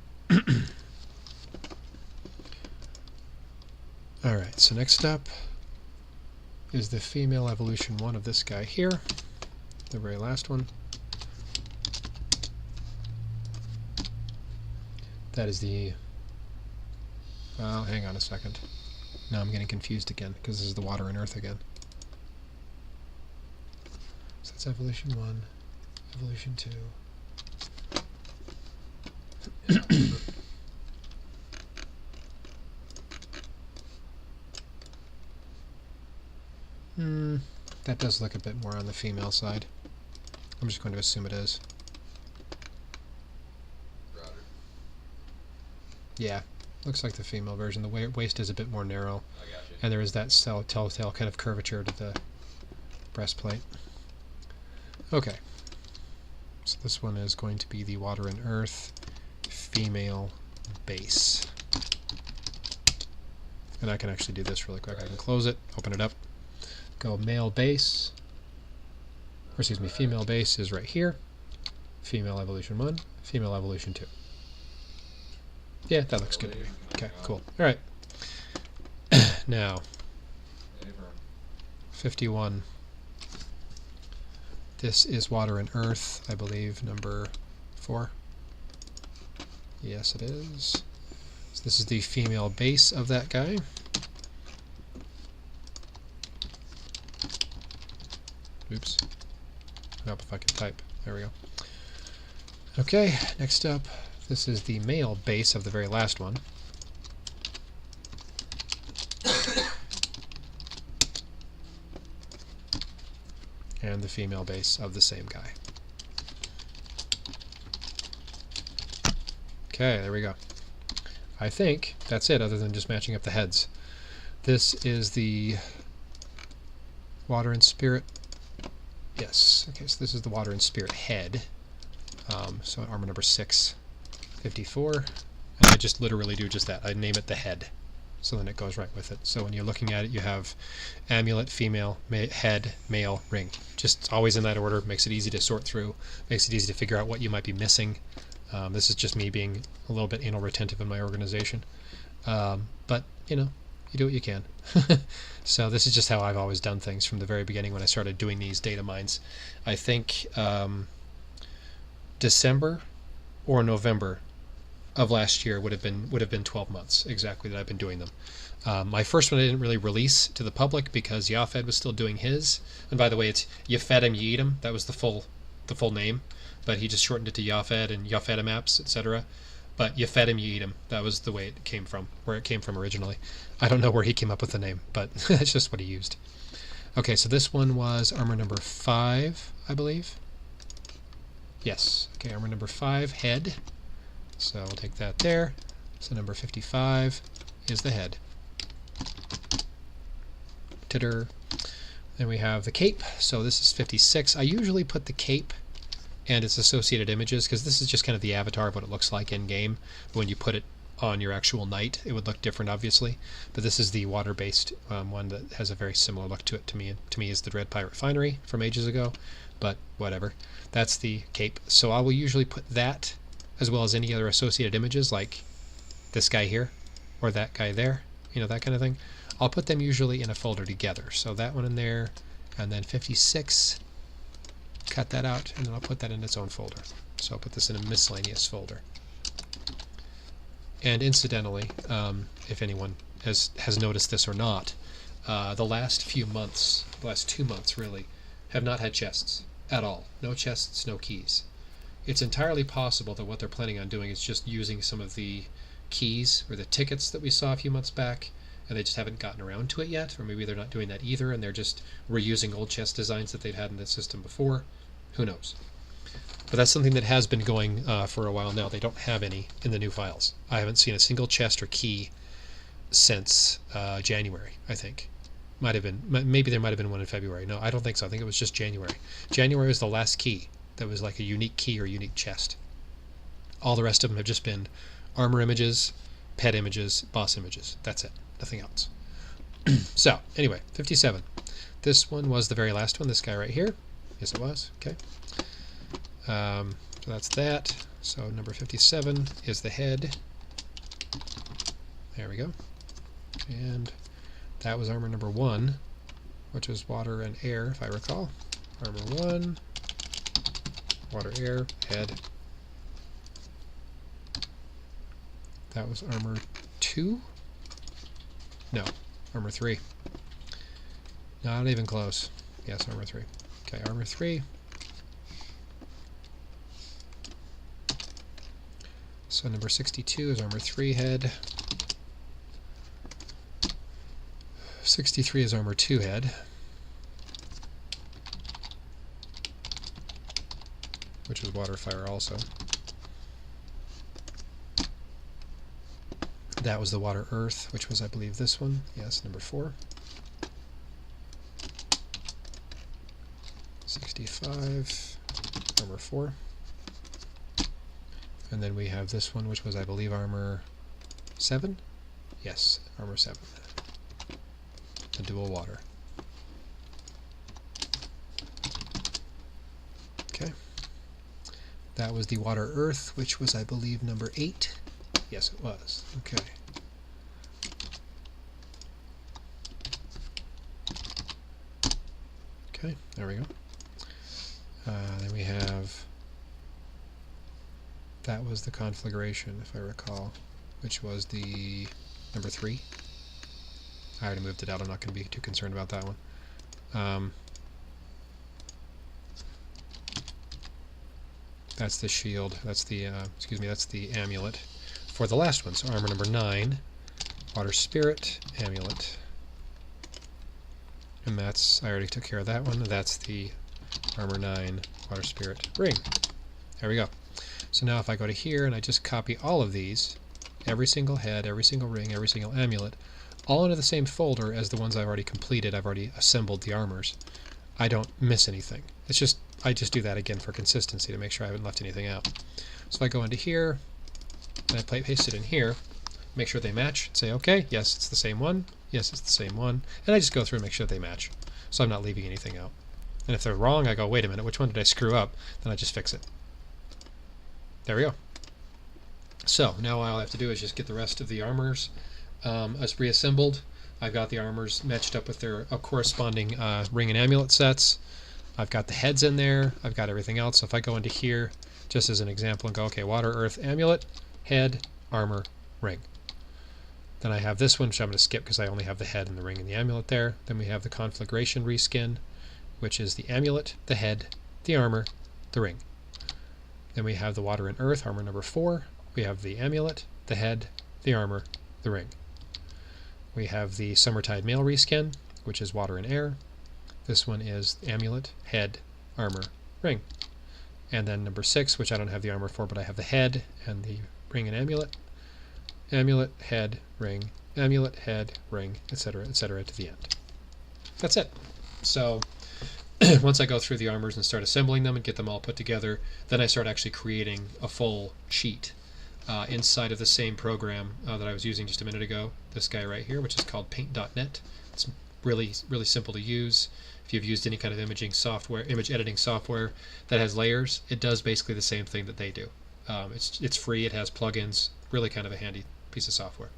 Alright, so next up is the female evolution 1 of this guy here. The very last one. That is the... Well, hang on a second. Now I'm getting confused again, because this is the water and earth again. So that's evolution 1, evolution 2. That does look a bit more on the female side. I'm just going to assume it is. Yeah, looks like the female version. The waist is a bit more narrow, and there is that telltale kind of curvature to the breastplate. Okay, so this one is going to be the water and earth female base. And I can actually do this really quick. I can close it, open it up, go male base, or excuse me, female base is right here. Female evolution 1, female evolution 2. Yeah, that looks good to me. Okay, cool. Alright. Now, 51. This is water and earth, I believe, number 4. Yes, it is. So this is the female base of that guy. Oops. Help if I can type. There we go. Okay, next up, this is the male base of the very last one. And the female base of the same guy. Okay, there we go. I think that's it, other than just matching up the heads. This is the water and spirit. Yes, okay, so this is the water and spirit head. So armor number 6, 54. And I just literally do just that. I name it the head. so then it goes right with it. So when you're looking at it, you have amulet, female, head, male, ring. Just always in that order. Makes it easy to sort through, makes it easy to figure out what you might be missing. This is just me being a little bit anal retentive in my organization. But, you know, you do what you can. So this is just how I've always done things from the very beginning when I started doing these data mines. I think December or November of last year would have been 12 months exactly that I've been doing them. My first one I didn't really release to the public because Yafed was still doing his. And by the way, it's you fed him, you eat him. That was the full name, but he just shortened it to Yafed and Yafed maps, etc. But you fed him, you eat him. That was the way it came from, where it came from originally. I don't know where he came up with the name, but that's just what he used. Okay, so this one was armor number 5, I believe. Yes. Okay, armor number 5, head. So we'll take that there. So number 55 is the head. Titter. Then we have the cape. So this is 56. I usually put the cape and its associated images because this is just kind of the avatar of what it looks like in game. When you put it on your actual knight, it would look different, obviously. But this is the water-based one that has a very similar look to it. To me is the Dread Pirate Refinery from ages ago, but whatever. That's the cape. So I will usually put that as well as any other associated images like this guy here or that guy there, you know, that kind of thing. I'll put them usually in a folder together. So that one in there, and then 56, cut that out, and then I'll put that in its own folder. So I'll put this in a miscellaneous folder. And incidentally, if anyone has noticed this or not, the last few months, the last 2 months really, have not had chests at all. No chests, no keys. It's entirely possible that what they're planning on doing is just using some of the keys or the tickets that we saw a few months back, and they just haven't gotten around to it yet, or maybe they're not doing that either, and they're just reusing old chest designs that they've had in the system before. Who knows? But that's something that has been going for a while now. They don't have any in the new files. I haven't seen a single chest or key since January, I think. Might have been, maybe there might have been one in February. No, I don't think so. I think it was just January. January was the last key that was like a unique key or unique chest. All the rest of them have just been armor images, pet images, boss images. That's it. Nothing else. So, anyway, 57. This one was the very last one, this guy right here. Yes, it was. Okay. So that's that. So number 57 is the head. There we go. And that was armor number 1, which was water and air, if I recall. Armor 1, water, air, head. That was armor 2? No, armor 3. Not even close. Yes, armor 3. Okay, armor 3. So number 62 is armor 3 head. 63 is armor 2 head, which is water fire also. That was the water earth, which was, I believe, this one. Yes, number 4. 65, armor 4. And then we have this one, which was, I believe, armor 7? Yes, armor 7. The dual water. Okay. That was the water earth, which was, I believe, number 8. Yes, it was. Okay. Okay, there we go. Then we have, that was the conflagration, if I recall, which was the number 3. I already moved it out. I'm not going to be too concerned about that one. That's the shield. That's the, excuse me, that's the amulet for the last one. So armor number 9, water spirit, amulet. And that's, I already took care of that one. That's the armor 9, water spirit ring. There we go. So now if I go to here and I just copy all of these, every single head, every single ring, every single amulet, all into the same folder as the ones I've already completed. I've already assembled the armors. I don't miss anything. It's just, I just do that again for consistency to make sure I haven't left anything out. So if I go into here and I paste it in here, make sure they match, say okay, yes it's the same one, yes it's the same one, and I just go through and make sure they match, so I'm not leaving anything out. And if they're wrong, I go, wait a minute, which one did I screw up? Then I just fix it. There we go. So now all I have to do is just get the rest of the armors as reassembled. I've got the armors matched up with their corresponding ring and amulet sets. I've got the heads in there. I've got everything else. So if I go into here, just as an example, and go, okay, water, earth, amulet, head, armor, ring. Then I have this one, which I'm going to skip because I only have the head and the ring and the amulet there. Then we have the conflagration reskin, which is the amulet, the head, the armor, the ring. Then we have the water and earth, armor number 4. We have the amulet, the head, the armor, the ring. We have the Summertide Mail reskin, which is water and air. This one is amulet, head, armor, ring. And then number 6, which I don't have the armor for, but I have the head and the ring and amulet. Amulet, head, ring, amulet, head, ring, etc., to the end. That's it. So once I go through the armors and start assembling them and get them all put together, then I start actually creating a full sheet inside of the same program that I was using just a minute ago, this guy right here, which is called paint.net. It's really simple to use. If you've used any kind of image editing software that has layers, it does basically the same thing that they do. It's free, it has plugins, really kind of a handy piece of software.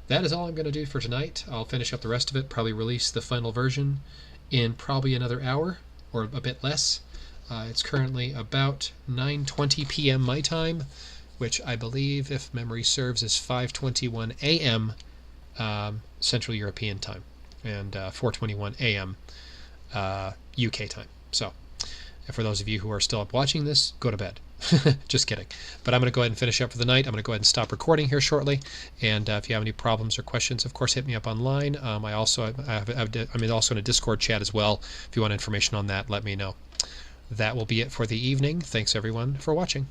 That is all I'm going to do for tonight. I'll finish up the rest of it, probably release the final version in probably another hour or a bit less. It's currently about 9:20 p.m. my time, which I believe, if memory serves, is 5:21 a.m. Central European time, and 4:21 a.m. UK time. So, for those of you who are still up watching this, go to bed. Just kidding. But I'm going to go ahead and finish up for the night. I'm going to go ahead and stop recording here shortly. And if you have any problems or questions, of course, hit me up online. I'm also in a Discord chat as well. If you want information on that, let me know. That will be it for the evening. Thanks, everyone, for watching.